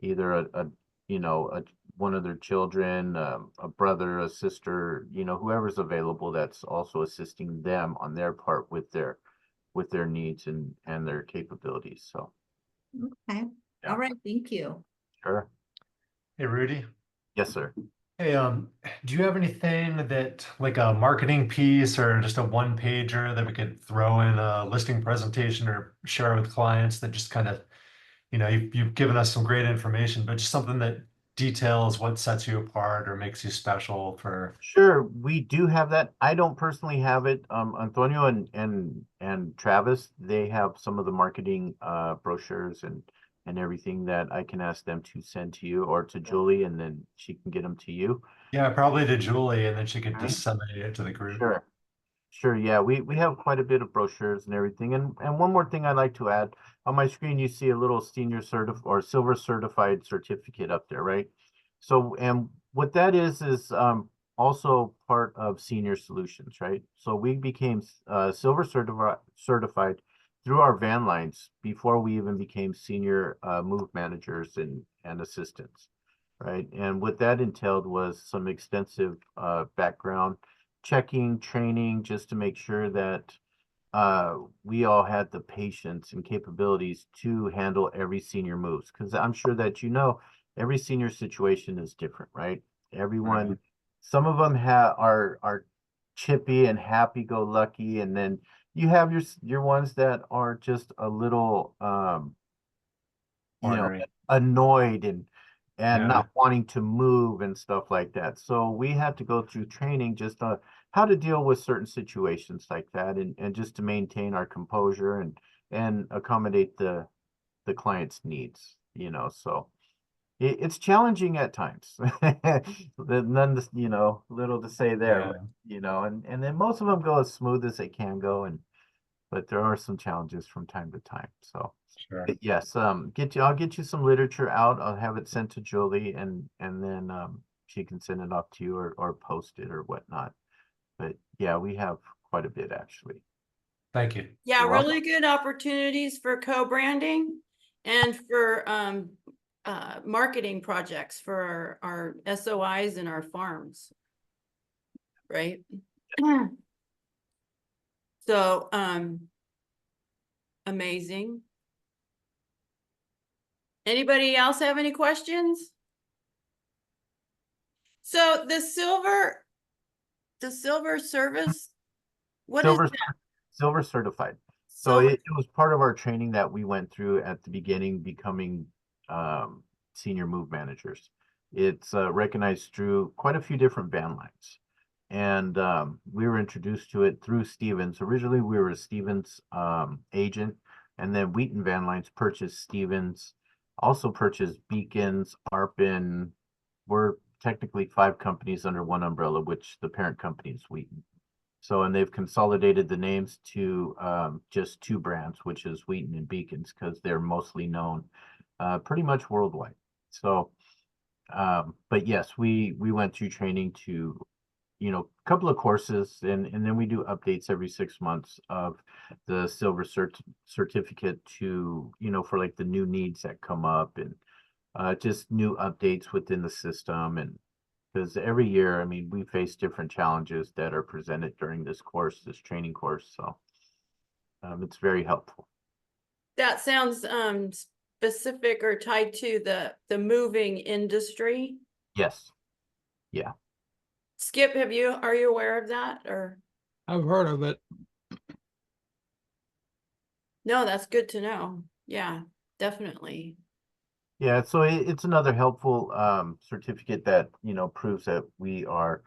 either one of their children, a brother, a sister, whoever's available, that's also assisting them on their part with their needs and their capabilities. So, Okay, Yeah. all right, thank you. sure. Hey, Rudy. Yes, sir. Hey, do you have anything that like a marketing piece or just a one pager that we could throw in a listing presentation or share with clients that just kind of, you've given us some great information, but just something that details what sets you apart or makes you special for. Sure, we do have that. I don't personally have it. Antonio and Travis, they have some of the marketing brochures and everything that I can ask them to send to you or to Julie, and then she can get them to you. Yeah, probably to Julie, and then she could Alright. disseminate it to the group. Sure. Sure, yeah, we have quite a bit of brochures and everything. And one more thing I'd like to add, on my screen you see a little senior or silver certified certificate up there, right? So, and what that is also part of Senior Solutions, right? So we became silver certified through our van lines before we even became senior move managers and assistants, right? And what that entailed was some extensive background checking, training, just to make sure that we all had the patience and capabilities to handle every senior moves. Because I'm sure that every senior situation is different, right? Everyone, some of them are chippy and happy-go-lucky, and then you have your ones that are just a little Ornery. annoyed and Yeah. not wanting to move and stuff like that. So we had to go through training just on how to deal with certain situations like that and just to maintain our composure and accommodate the client's needs, so it's challenging at times. None, little to say there, and then most of them go as smooth as they can go, but there are some challenges from time to time. So Sure. but yes, I'll get you some literature out. I'll have it sent to Julie and then she can send it off to you or post it or whatnot. But yeah, we have quite a bit actually. Thank you. Yeah, You're welcome. really good opportunities for co-branding and for marketing projects for our SOIs and our farms. Right? So, amazing. Anybody else have any questions? So the silver service, what is Silver that? silver certified. So Silver, it was part of our training that we went through at the beginning, becoming senior move managers. It's recognized through quite a few different van lines. And we were introduced to it through Stevens. Originally, we were a Stevens agent, and then Wheaton Van Lines purchased Stevens, also purchased Beacons, Arpin. We're technically 5 companies under one umbrella, which the parent company is Wheaton. So, and they've consolidated the names to just 2 brands, which is Wheaton and Beacons, because they're mostly known pretty much worldwide. So, but yes, we went through training to, a couple of courses, and then we do updates every 6 months of the silver certificate to, for like the new needs that come up and just new updates within the system. And because every year, I mean, we face different challenges that are presented during this training course. So it's very helpful. that sounds specific or tied to the moving industry. Yes. Yeah. Skip, are you aware of that or? I've heard of it. No, that's good to know. Yeah, definitely. Yeah, so it's another helpful certificate that, proves that we are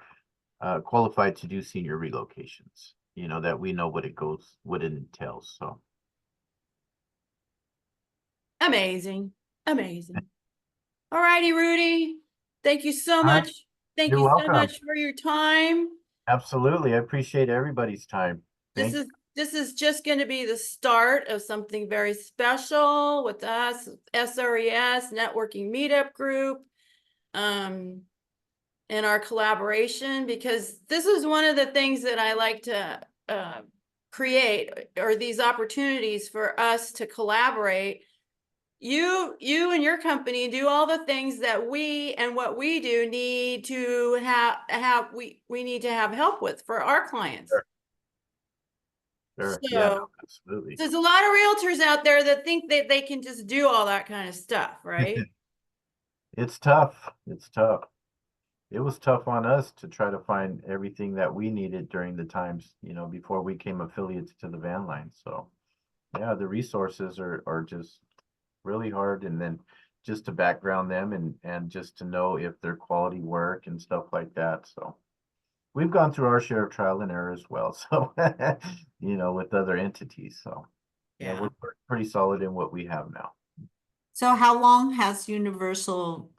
qualified to do senior relocations, that we know what it entails. So Amazing. Amazing. All righty, Rudy. Thank you so All right. much. Thank You're you so welcome. much for your time. Absolutely. I appreciate everybody's time. This is just going to be the start of something very special with us, SRES Networking Meetup Group, and our collaboration, because this is one of the things that I like to create, or these opportunities for us to collaborate. You and your company do all the things that what we do need to we need to have help with for our clients. Sure. So Yeah, no, absolutely. there's a lot of realtors out there that think that they can just do all that kind of stuff, right? It's tough. It's tough. it was tough on us to try to find everything that we needed during the times, before we came affiliates to the van line. So yeah, the resources are just really hard. And then just to background them and just to know if they're quality work and stuff like that. So we've gone through our share of trial and error as well. So, with other entities. So yeah, Yeah. we're pretty solid in what we have now. So how long has Universal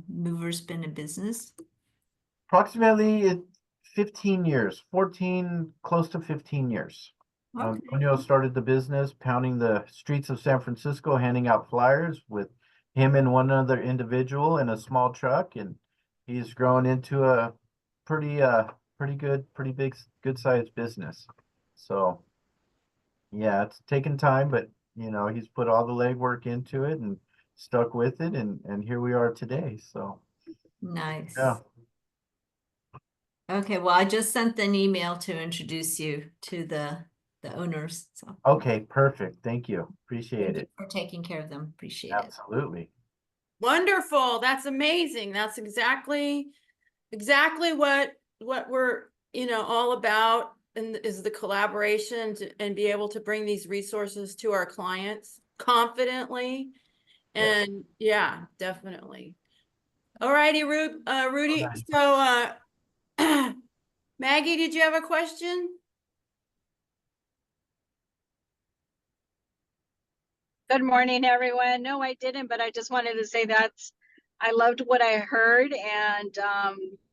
Movers been in business? Approximately 15 years, 14, close to 15 years. Okay. Antonio started the business pounding the streets of San Francisco, handing out flyers with him and one other individual in a small truck, and he's grown into a pretty pretty big, good sized business. So yeah, it's taken time, but he's put all the legwork into it and stuck with it, and here we are today. So Nice. yeah. Okay, well, I just sent an email to introduce you to the owners. So Okay, perfect. Thank you. Appreciate thank you it. for taking care of them. Appreciate it. Absolutely. Wonderful. That's amazing. That's exactly what we're, all about, and is the collaboration and be able to bring these resources to our clients confidently. Yes. And yeah, definitely. All righty, Rudy. Alright. So, Maggie, did you have a question? Good morning, everyone. No, I didn't, but I just wanted to say I loved what I heard, and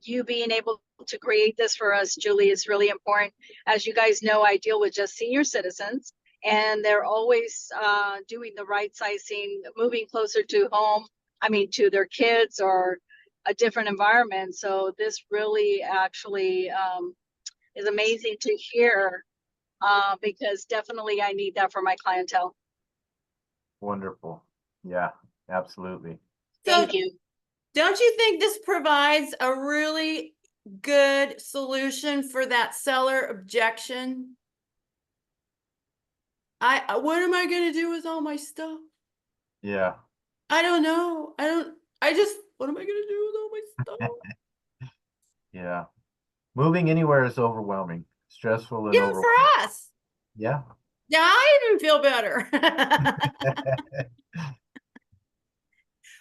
you being able to create this for us, Julie, is really important. As you guys know, I deal with just senior citizens, and they're always doing the right sizing, moving closer to home, to their kids or a different environment. So this really actually is amazing to hear, because definitely I need that for my clientele. Wonderful. Yeah, absolutely. Thank you. Don't you think this provides a really good solution for that seller objection? What am I gonna do with all my stuff? Yeah. I don't know. What am I gonna do with all my stuff? Yeah. Moving anywhere is overwhelming, stressful and Even overwhelming. for us. Yeah. Yeah, I even feel better.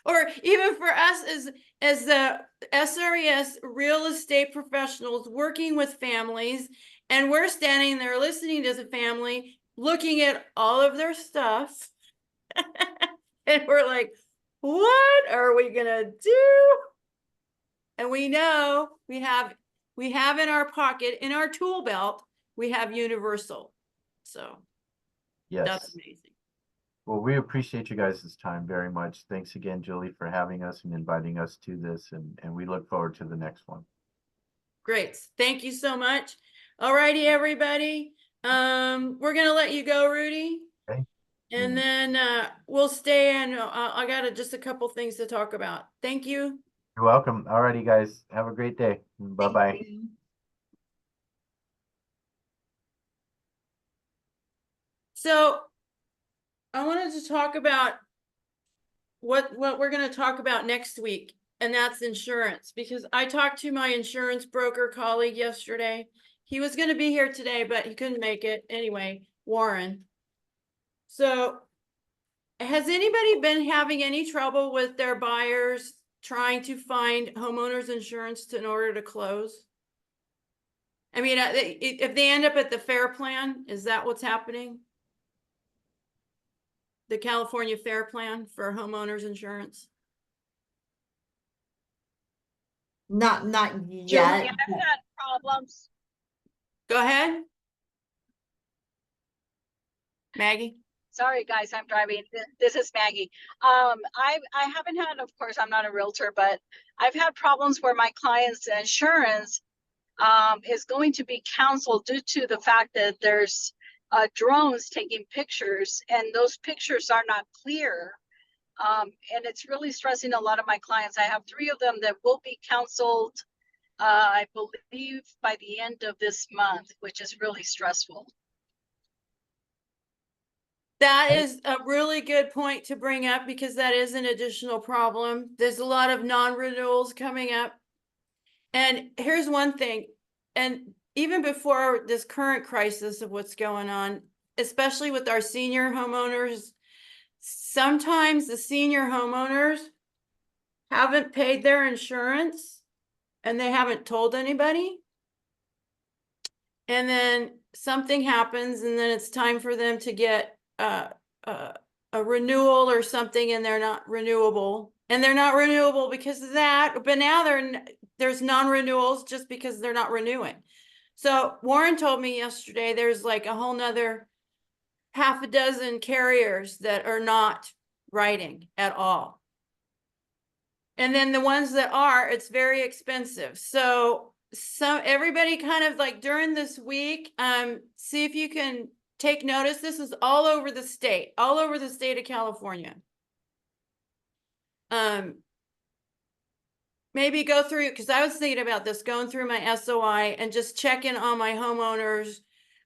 Or even for us as the SRES real estate professionals working with families, and we're standing there listening to the family, looking at all of their stuff. And we're like, what are we gonna do? And we know we have in our pocket, in our tool belt, we have Universal. So that's Yes. amazing. Well, we appreciate you guys' time very much. Thanks again, Julie, for having us and inviting us to this, and we look forward to the next one. Great. Thank you so much. All righty, everybody. We're gonna let you go, Rudy. Okay. And then we'll stay, and I got just a couple things to talk about. Thank you. You're welcome. All righty, guys. Have a great day. Bye-bye. Thank you. So I wanted to talk about what we're going to talk about next week, and that's insurance, because I talked to my insurance broker colleague yesterday. He was going to be here today, but he couldn't make it anyway, Warren. So has anybody been having any trouble with their buyers trying to find homeowners insurance in order to close? I mean, if they end up at the FAIR plan, is that what's happening? The California FAIR plan for homeowners insurance? Not Julie, yet. I've had problems. Go ahead. Maggie? Sorry, guys, I'm driving. This is Maggie. I haven't had, of course, I'm not a realtor, but I've had problems where my client's insurance is going to be canceled due to the fact that there's drones taking pictures, and those pictures are not clear. And it's really stressing a lot of my clients. I have 3 of them that will be canceled, I believe, by the end of this month, which is really stressful. That is a really good point to bring up, because that is an additional problem. There's a lot of non-renewals coming up. And here's one thing, and even before this current crisis of what's going on, especially with our senior homeowners, sometimes the senior homeowners haven't paid their insurance and they haven't told anybody. And then something happens and then it's time for them to get a renewal or something, and they're not renewable. And they're not renewable because of that, but now there's non-renewals just because they're not renewing. So Warren told me yesterday, there's like a whole nother half a dozen carriers that are not writing at all. And then the ones that are, it's very expensive. So everybody kind of like during this week, see if you can take notice. This is all over the state of California. Maybe go through, because I was thinking about this, going through my SOI and just checking on my homeowners,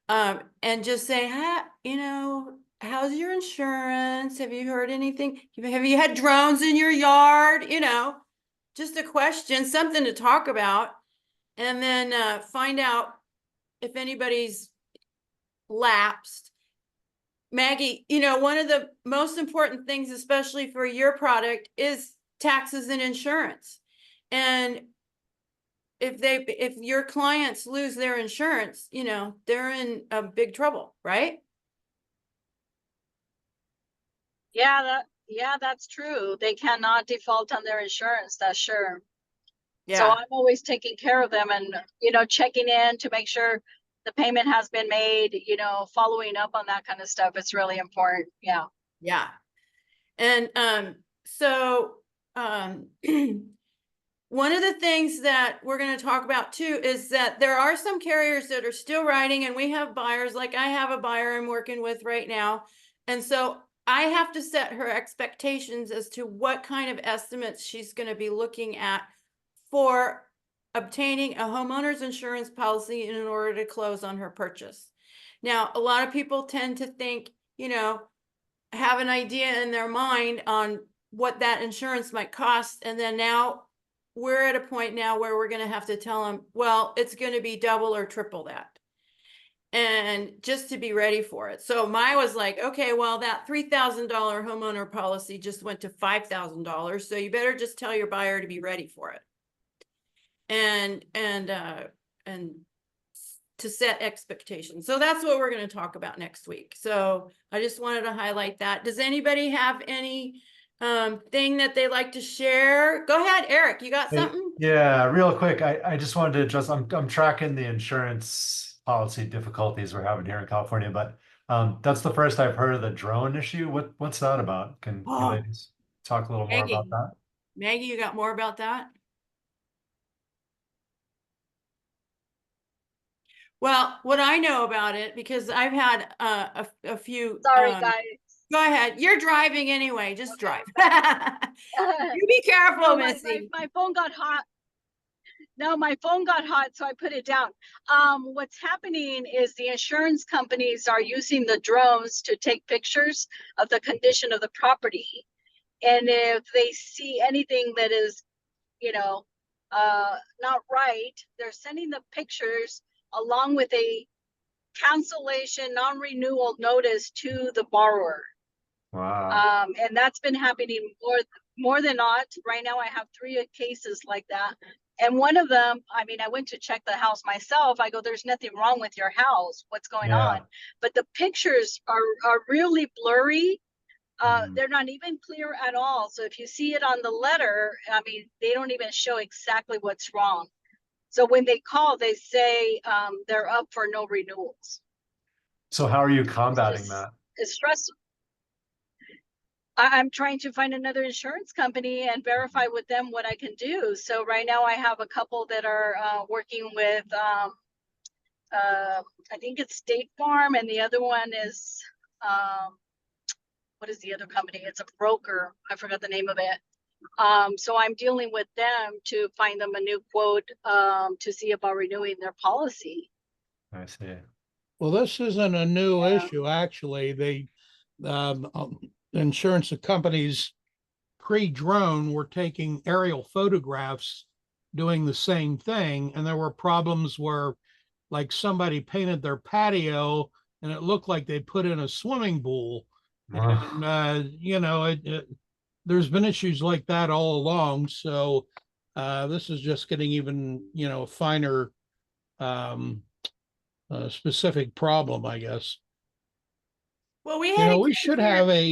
and just say, how's your insurance? Have you heard anything? Have you had drones in your yard? Just a question, something to talk about, and then find out if anybody's lapsed. Maggie, one of the most important things, especially for your product, is taxes and insurance. And if your clients lose their insurance, they're in a big trouble, right? Yeah, that's true. They cannot default on their insurance, that's sure. So Yeah, I'm always taking care of them and, checking in to make sure the payment has been made, following up on that kind of stuff. It's really important. Yeah. yeah. And so one of the things that we're going to talk about too is that there are some carriers that are still writing, and we have buyers, like I have a buyer I'm working with right now. And so I have to set her expectations as to what kind of estimates she's going to be looking at for obtaining a homeowner's insurance policy in order to close on her purchase. Now, a lot of people tend to think, have an idea in their mind on what that insurance might cost. And then now we're at a point now where we're going to have to tell them, well, it's going to be double or triple that. And just to be ready for it. So Maya was like, okay, well, that $3,000 homeowner policy just went to $5,000. So you better just tell your buyer to be ready for it. And to set expectations. So that's what we're going to talk about next week. So I just wanted to highlight that. Does anybody have any thing that they like to share? Go ahead, Eric, you got something? Yeah, real quick. I just wanted to address, I'm tracking the insurance policy difficulties we're having here in California, but that's the first I've heard of the drone issue. What's that about? Can you ladies talk a little more about that? Maggie, you got more about that? Well, what I know about it, because I've had a few. Sorry, guys. Go ahead. You're driving anyway. Just drive. You be careful, No, Missy. my phone got hot. No, my phone got hot, so I put it down. What's happening is the insurance companies are using the drones to take pictures of the condition of the property. And if they see anything that is, not right, they're sending the pictures along with a cancellation, non-renewal notice to the borrower. Wow. And that's been happening more than not. Right now I have 3 cases like that. And one of them, I went to check the house myself. I go, there's nothing wrong with your house. What's going on? But the pictures are really blurry. They're not even clear at all. So if you see it on the letter, they don't even show exactly what's wrong. So when they call, they say they're up for no renewals. So how are you combating that? It's stressful. I'm trying to find another insurance company and verify with them what I can do. So right now I have a couple that are working with, I think it's State Farm, and the other one is, what is the other company? It's a broker. I forgot the name of it. So I'm dealing with them to find them a new quote to see about renewing their policy. I see. Well, this isn't a new issue, actually. The insurance companies pre-drone were taking aerial photographs doing the same thing. And there were problems where like somebody painted their patio and it looked like they put in a swimming pool. And, you know, there's been issues like that all along. So this is just getting even, you know, finer specific problem, I guess. Well, we You had know, a we case should here- have a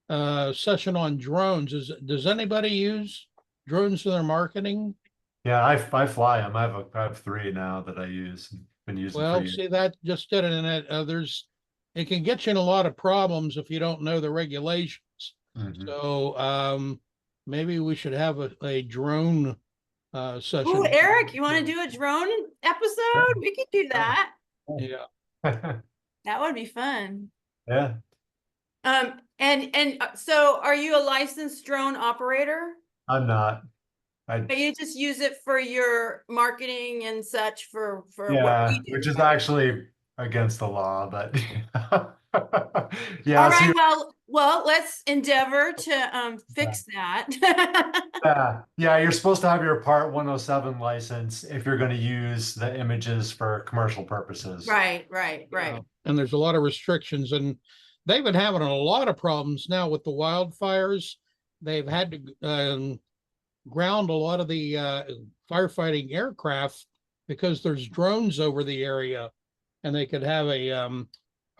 yeah. session on drones. Does anybody use drones in their marketing? Yeah, I fly them. I have 3 now that I use. Been using for Well, years. see, that just did it, and it can get you in a lot of problems if you don't know the regulations. Mhm. So, maybe we should have a drone session. Ooh, Eric, you want to do a drone episode? We could do that. Yeah. That would be fun. Yeah. And so are you a licensed drone operator? I'm not. But you just use it for your marketing and such for what Yeah, we do, which is right? actually against the law, but yeah, All so right, well, let's endeavor to fix that. you're supposed to have your Part 107 license if you're going to use the images for commercial purposes. Right. And there's a lot of restrictions, and they've been having a lot of problems now with the wildfires. They've had to ground a lot of the firefighting aircraft because there's drones over the area, and they could have a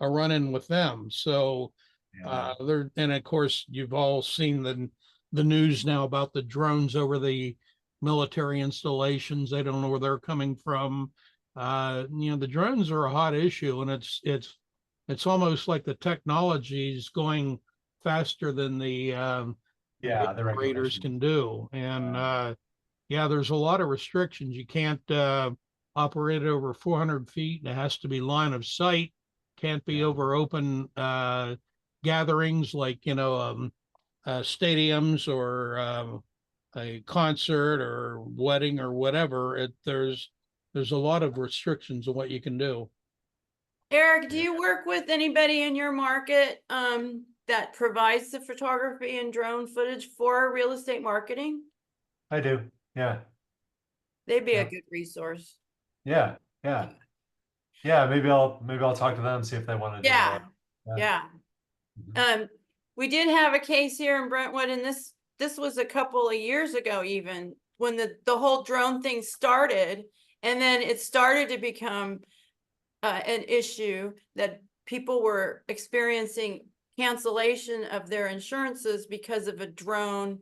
run-in with them. So and of course you've all seen the news now about the drones over the military installations. They don't know where they're coming from. You know, the drones are a hot issue, and it's almost like the technology is going faster than the the operators regulation. can do. And there's a lot of restrictions. You can't operate over 400 feet, and it has to be line of sight. Can't be over open gatherings like, you know, stadiums or a concert or wedding or whatever. There's a lot of restrictions on what you can do. Eric, do you work with anybody in your market that provides the photography and drone footage for real estate marketing? I do. Yeah. They'd be a Yeah. good resource. Yeah. Maybe I'll talk to them, see if they want to do it. Yeah. Mhm. We did have a case here in Brentwood, and this was a couple of years ago, even when the whole drone thing started, and then it started to become an issue that people were experiencing cancellation of their insurances because of a drone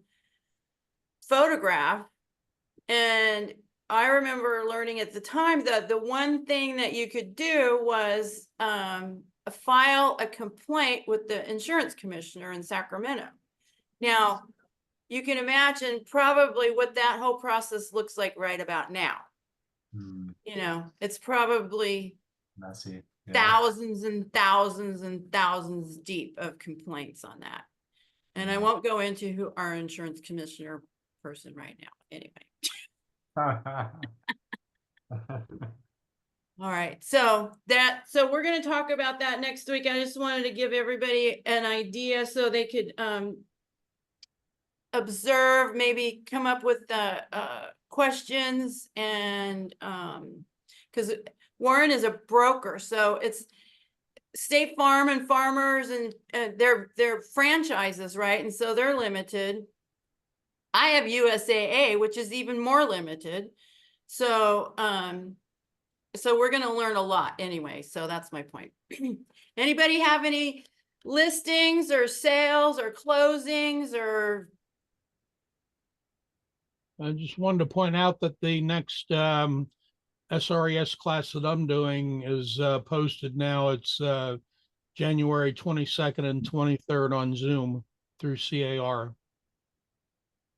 photograph. And I remember learning at the time that the one thing that you could do was file a complaint with the insurance commissioner in Sacramento. Now, you can imagine probably what that whole process looks like right about now. You know, it's probably Messy. Yeah. thousands and thousands and thousands deep of complaints on that. And I won't go into who our insurance commissioner person right now. Anyway. All right. So we're going to talk about that next week. I just wanted to give everybody an idea so they could observe, maybe come up with questions, and because Warren is a broker, so it's State Farm and Farmers, and they're franchises, right? And so they're limited. I have USAA, which is even more limited. So we're going to learn a lot anyway. So that's my point. Anybody have any listings or sales or closings or? I just wanted to point out that the next SRES class that I'm doing is posted now. It's January 22nd and 23rd on Zoom through CAR.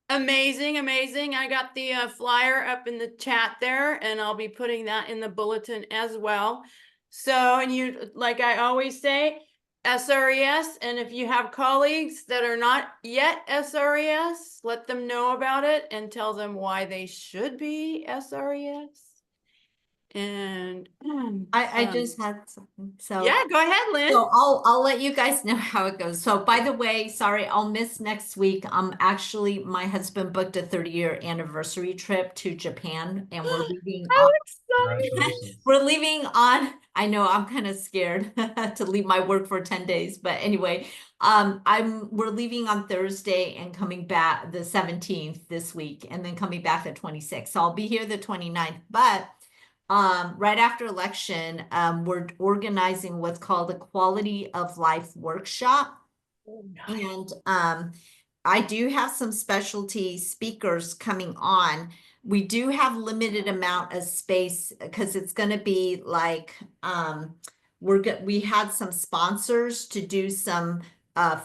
Amazing. I got the flyer up in the chat there, and I'll be putting that in the bulletin as well. So, and you, like I always say, SRES, and if you have colleagues that are not yet SRES, let them know about it and tell them why they should be SRES. And I just had something, so. yeah, go ahead, Lynn. So I'll let you guys know how it goes. So by the way, sorry, I'll miss next week. Actually, my husband booked a 30-year anniversary trip to Japan, and we're leaving How on. exciting! Congratulations. We're leaving on. I know I'm kind of scared to leave my work for 10 days, but anyway, we're leaving on Thursday and coming back the 17th this week, and then coming back the 26th. So I'll be here the 29th, but. Right after election, we're organizing what's called a quality of life workshop. And I do have some specialty speakers coming on. We do have limited amount of space because it's going to be like we had some sponsors to do some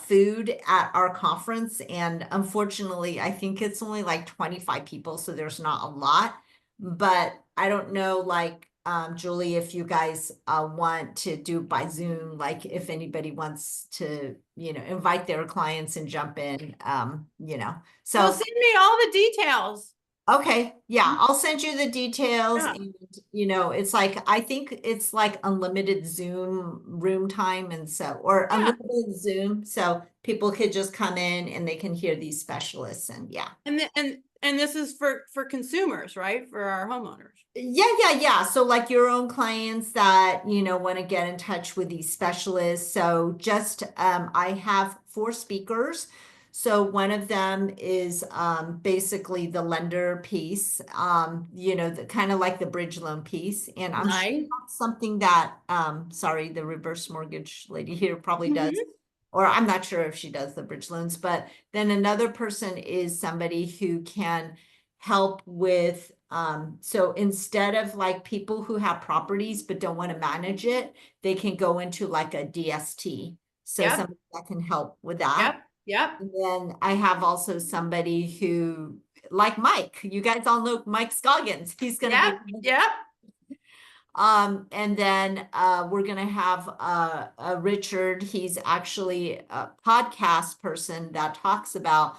food at our conference, and unfortunately, I think it's only like 25 people, so there's not a lot. But I don't know, like, Julie, if you guys want to do by Zoom, like if anybody wants to, invite their clients and jump in, so. Well, send me all the details. Okay, yeah, I'll send you the details Yeah. and, it's like, I think it's like unlimited Zoom room time and so, or Yeah. unlimited Zoom, so people could just come in and they can hear these specialists and yeah. And this is for consumers, right? For our homeowners. Yeah. So like your own clients that, want to get in touch with these specialists. So just, I have 4 speakers. So one of them is basically the lender piece, the kind of like the bridge loan piece. And I'm sure Nice. that's something that, sorry, the reverse mortgage lady here probably does. Mhm. Or I'm not sure if she does the bridge loans, but then another person is somebody who can help with, so instead of like people who have properties but don't want to manage it, they can go into like a DST. So Yep. somebody that can help with that. Yep. And then I have also somebody who, like Mike, you guys all know Mike Scoggins. He's gonna be. Yep. And then we're gonna have Richard. He's actually a podcast person that talks about,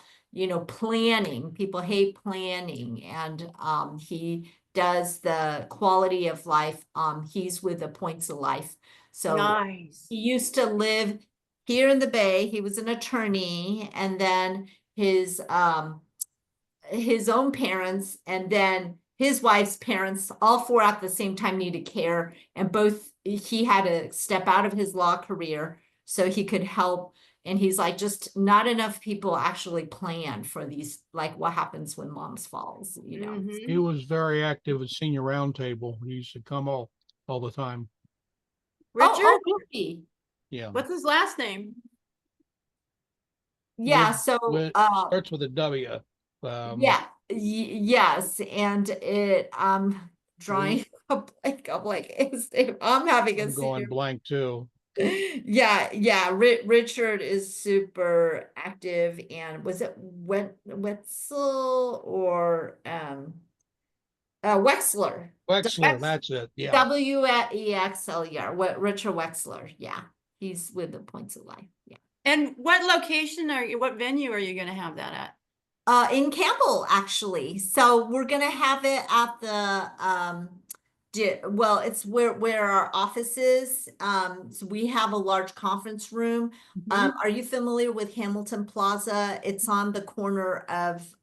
planning. People hate planning, and he does the quality of life. He's with the Points of Life. So Nice. he used to live here in the Bay. He was an attorney, and then his own parents and then his wife's parents, all 4 at the same time needed care, and he had to step out of his law career so he could help. And he's like, just not enough people actually plan for these, like what happens when moms falls, Mhm. He was very active at Senior Roundtable. He used to come all the time. Richard, Rudy. Yeah. what's his last name? Yeah, With- so starts with a W. yes, and I'm drawing a blank. I'm like, I'm having a I'm going senior. blank too. Yeah. Richard is super active, and was it Wetzel or Wexler? Wexler, that's it. Yeah. Wexler. What Richard Wexler? Yeah, he's with the Points of Life. Yeah. And what location what venue are you going to have that at? In Campbell, actually. So we're gonna have it at the well, it's where our office is. So we have a large conference room. Are you familiar with Hamilton Plaza? It's on the corner of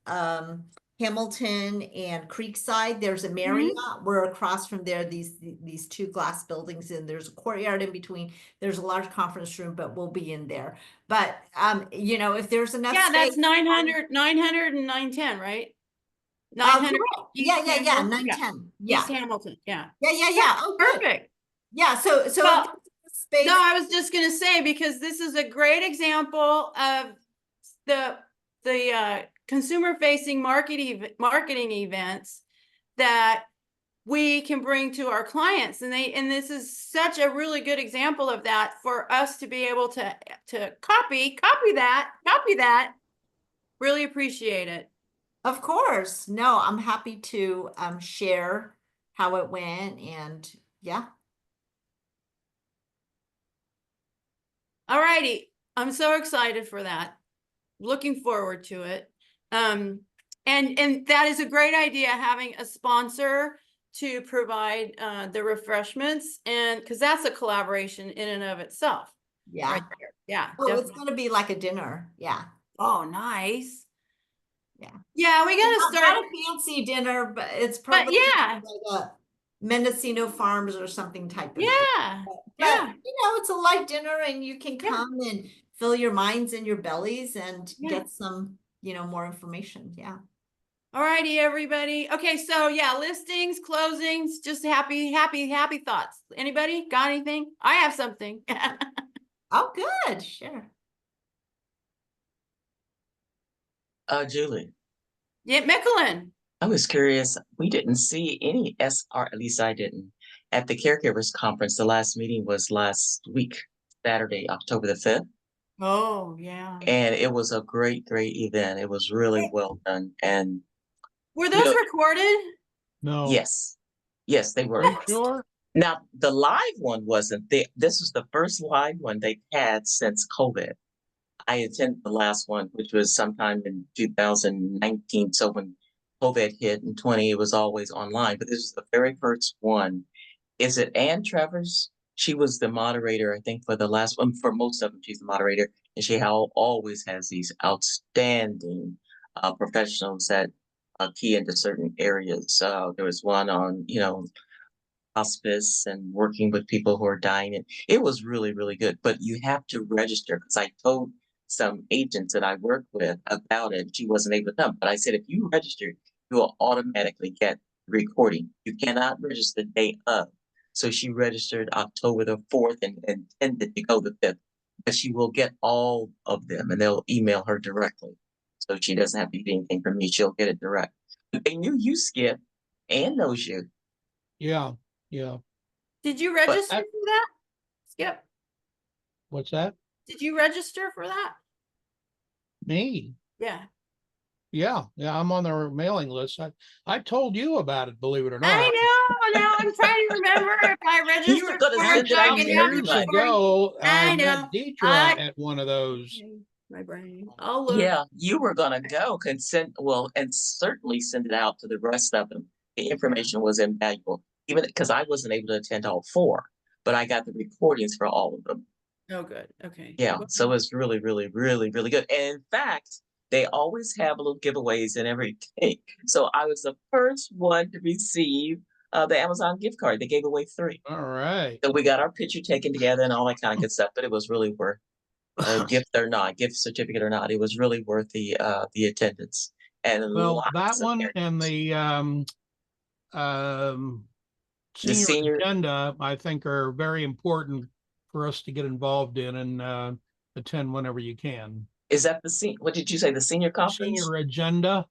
Hamilton and Creekside. There's a Marriott. We're across from there, these 2 glass buildings, and there's a courtyard in between. There's a large conference room, but we'll be in there. But if there's enough Yeah, space, that's 900 and 910, right? 900. correct. East Yeah, Hamilton? 910. Yeah. East Hamilton. Yeah. Yeah. Oh, good. Perfect. Yeah, so Well, space. No, I was just going to say, because this is a great example of the consumer facing marketing events that we can bring to our clients, and this is such a really good example of that, for us to be able to copy that. Really appreciate it. Of course. No, I'm happy to share how it went, and yeah. All righty. I'm so excited for that. Looking forward to it. And that is a great idea, having a sponsor to provide the refreshments, and because that's a collaboration in and of itself. Yeah. Right there. Yeah. Oh, it's definitely. gonna be like a dinner. Yeah. Oh, nice. Yeah. Yeah, we gotta Not start. a fancy dinner, but it's But probably yeah, like a Mendocino Farms or something type of. dinner. yeah, But yeah, you know, it's a light dinner and you can Yeah. come and fill your minds and your bellies and Yeah. get some, you know, more information. Yeah. All righty, everybody. Okay, so yeah, listings, closings, just happy thoughts. Anybody got anything? I have something. Oh, good. Sure. Julie, Yeah, Michelin. I was curious. We didn't see any SR, at least I didn't, at the Caregivers Conference. The last meeting was last week, Saturday, October the 5th. Oh, yeah. And it was a great, great event. It was really well done. And Were you those know, recorded? No. yes, yes, they were. Are you sure? Now, the live one wasn't. This was the first live one they've had since COVID. I attended the last one, which was sometime in 2019. So when COVID hit in 20, it was always online. But this is the very first one. Is it Ann Travers? She was the moderator, I think, for the last one. For most of them, she's the moderator. And she always has these outstanding professionals that key into certain areas. There was one on, hospice and working with people who are dying. And it was really, really good. But you have to register because I told some agents that I work with about it. She wasn't able to come. But I said, if you register, you will automatically get recording. You cannot register the day of. So she registered October the 4th and intended to go the 5th. But she will get all of them and they'll email her directly. So she doesn't have to get anything from me. She'll get it direct. But they knew you, Skip, and knows you. Yeah, yeah. Did you register I- for that? Skip, What's that? did you register for that? Me? Yeah. Yeah, I'm on their mailing list. I told you about it, believe it or not. I know. Now I'm trying to remember if I registered gonna for send it. it so I out can to have the Years everybody. recording. ago, I I met know. Deetra at one of those. My brain. I'll look. Yeah, you were gonna go and certainly send it out to the rest of them. The information was invaluable, even because I wasn't able to attend all 4, but I got the recordings for all of them. Oh, good. Okay. Yeah, so it's really, really, really, really good. And in fact, they always have little giveaways and everything. So I was the first one to receive the Amazon gift card. They gave away 3. All right. So we got our picture taken together and all that kind of good stuff, but it was really worth gift certificate or not. It was really worth the attendance. And Well, lots that of one parents. and the senior senior- agenda, I think, are very important for us to get involved in and attend whenever you can. Is that what did you say, the senior conference? Senior agenda.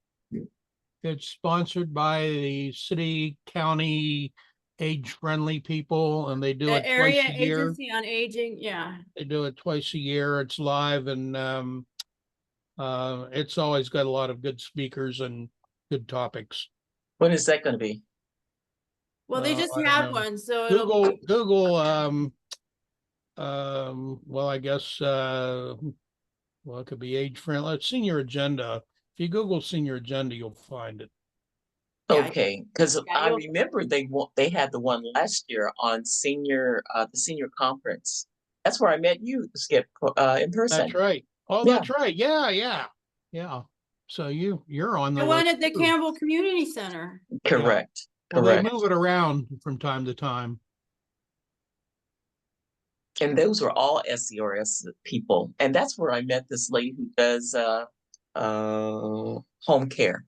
It's sponsored by the city, county, age-friendly people, and they do The it twice Area a year. Agency on Aging. Yeah. They do it twice a year. It's live and it's always got a lot of good speakers and good topics. When is that going to be? Well, they just I don't had know. one, so it'll Google, well, I guess, well, it could be age friendly. Senior agenda. If you Google senior agenda, you'll find it. Yeah, Okay, because yeah, I you'll- remember they had the one last year on the senior conference. That's where I met you, Skip, in person. That's right. Oh, Yeah. that's right. Yeah. So you're on the the one list at the too. Campbell Community Center. Correct. Well, they Correct. move it around from time to time. And those were all SCRS people. And that's where I met this lady who does home care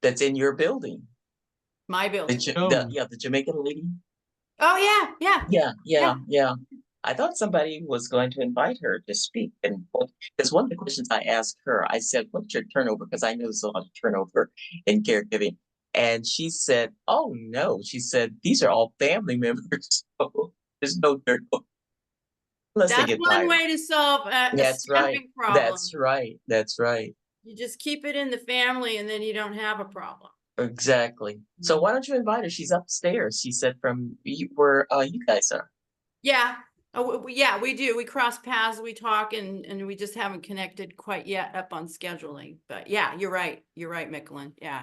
that's in your building. My building. The Jamaican lady. Oh, yeah. Yeah. I thought somebody was going to invite her to speak. And because one of the questions I asked her, I said, what's your turnover? Because I know there's a lot of turnover in caregiving. And she said, oh, no. She said, these are all family members. So there's no turnover. Unless they That's get one tired. way to solve a That's right. staffing problem. That's right. You just keep it in the family and then you don't have a problem. Exactly. So why don't you invite her? She's upstairs. She said from where you guys are. Yeah. Oh, yeah, we do. We cross paths, we talk, and we just haven't connected quite yet up on scheduling. But yeah, you're right. You're right, Michelin. Yeah.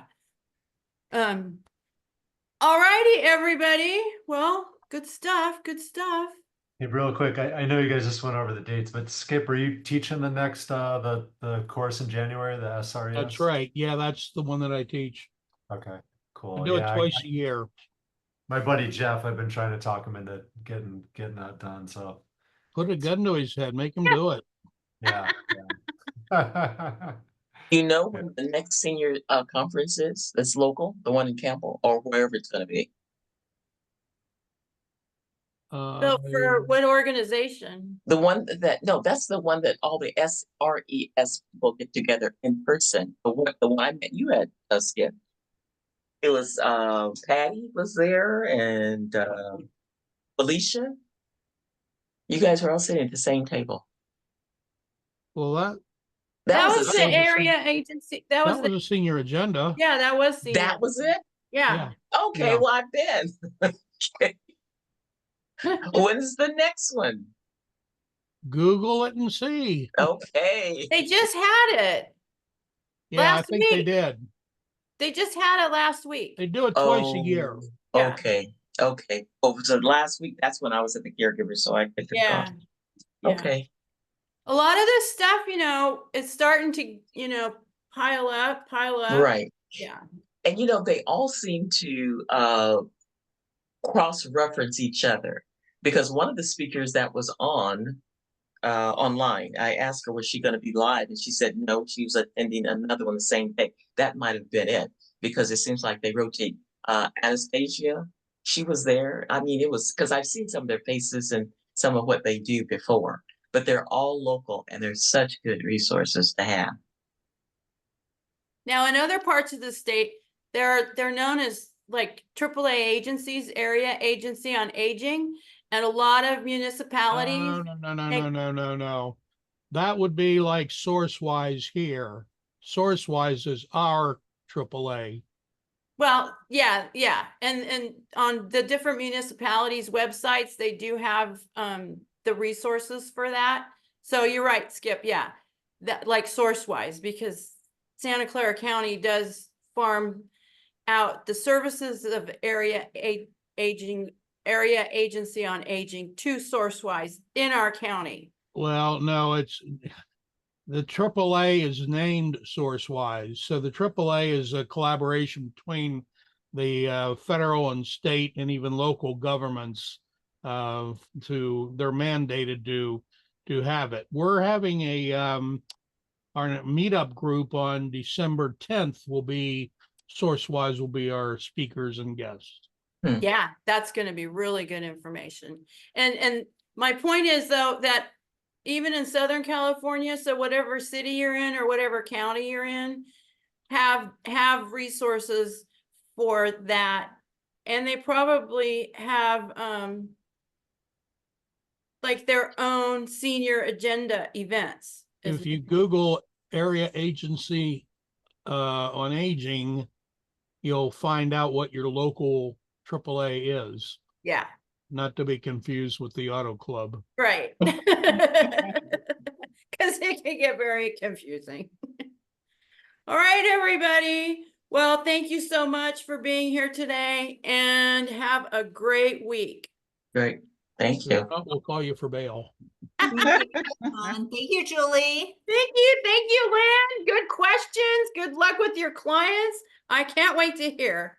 All righty, everybody. Well, good stuff. Good stuff. Hey, real quick, I know you guys just went over the dates, but Skip, are you teaching the next the course in January, the SRES? That's right. Yeah, that's the one that I teach. Okay, cool. I do it Yeah, twice a year. my buddy Jeff, I've been trying to talk him into getting that done. So Put a gun to his head, make him do it. yeah. You know when the next senior conference is? That's local, the one in Campbell or wherever it's going to be. So for what organization? The one that no, that's the one that all the SRES people get together in person. The one I met you at, Skip. It was Patty was there and Felicia. You guys were all sitting at the same table. Well, That was a the senior- area agency. That was a senior agenda. yeah, that was senior. That was it? Yeah. Okay, Yeah. well I've been. Okay. When's the next one? Google it and see. Okay. They just had it. Yeah, I Last think they week. did. They just had it last week. They do it twice a year. Yeah. Okay. Okay. Oh, so last week, that's when I was at the caregiver, so I picked it Yeah. up. Yeah. Okay. A lot of this stuff, it's starting to, pile up. Right. Yeah. And they all seem to cross-reference each other because one of the speakers that was on online, I asked her, was she going to be live? And she said no, she was attending another one the same day. That might have been it because it seems like they rotate. Anastasia, she was there. I mean, it was because I've seen some of their faces and some of what they do before, but they're all local and they're such good resources to have. Now, in other parts of the state, they're known as like AAA agencies, Area Agency on Aging, and a lot of municipalities. No. That would be like SourceWise here. SourceWise is our AAA. Well, yeah. And on the different municipalities' websites, they do have the resources for that. So you're right, Skip. Yeah. That like SourceWise, because Santa Clara County does farm out the services of Area Agency on Aging to SourceWise in our county. Well, no, it's the AAA is named SourceWise. So the AAA is a collaboration between the federal and state and even local governments. They're mandated to have it. We're having our meetup group on December 10th. SourceWise will be our speakers and guests. Yeah, that's going to be really good information. And my point is though that even in Southern California, so whatever city you're in or whatever county you're in, have resources for that. And they probably have like their own senior agenda events. If you Google Area Agency on Aging, you'll find out what your local AAA is. Yeah. Not to be confused with the Auto Club. Right. Because it can get very confusing. All right, everybody. Well, thank you so much for being here today and have a great week. Great. Thank you. We'll call you for bail. Thank you, Julie. Thank you, Lynn. Good questions. Good luck with your clients. I can't wait to hear.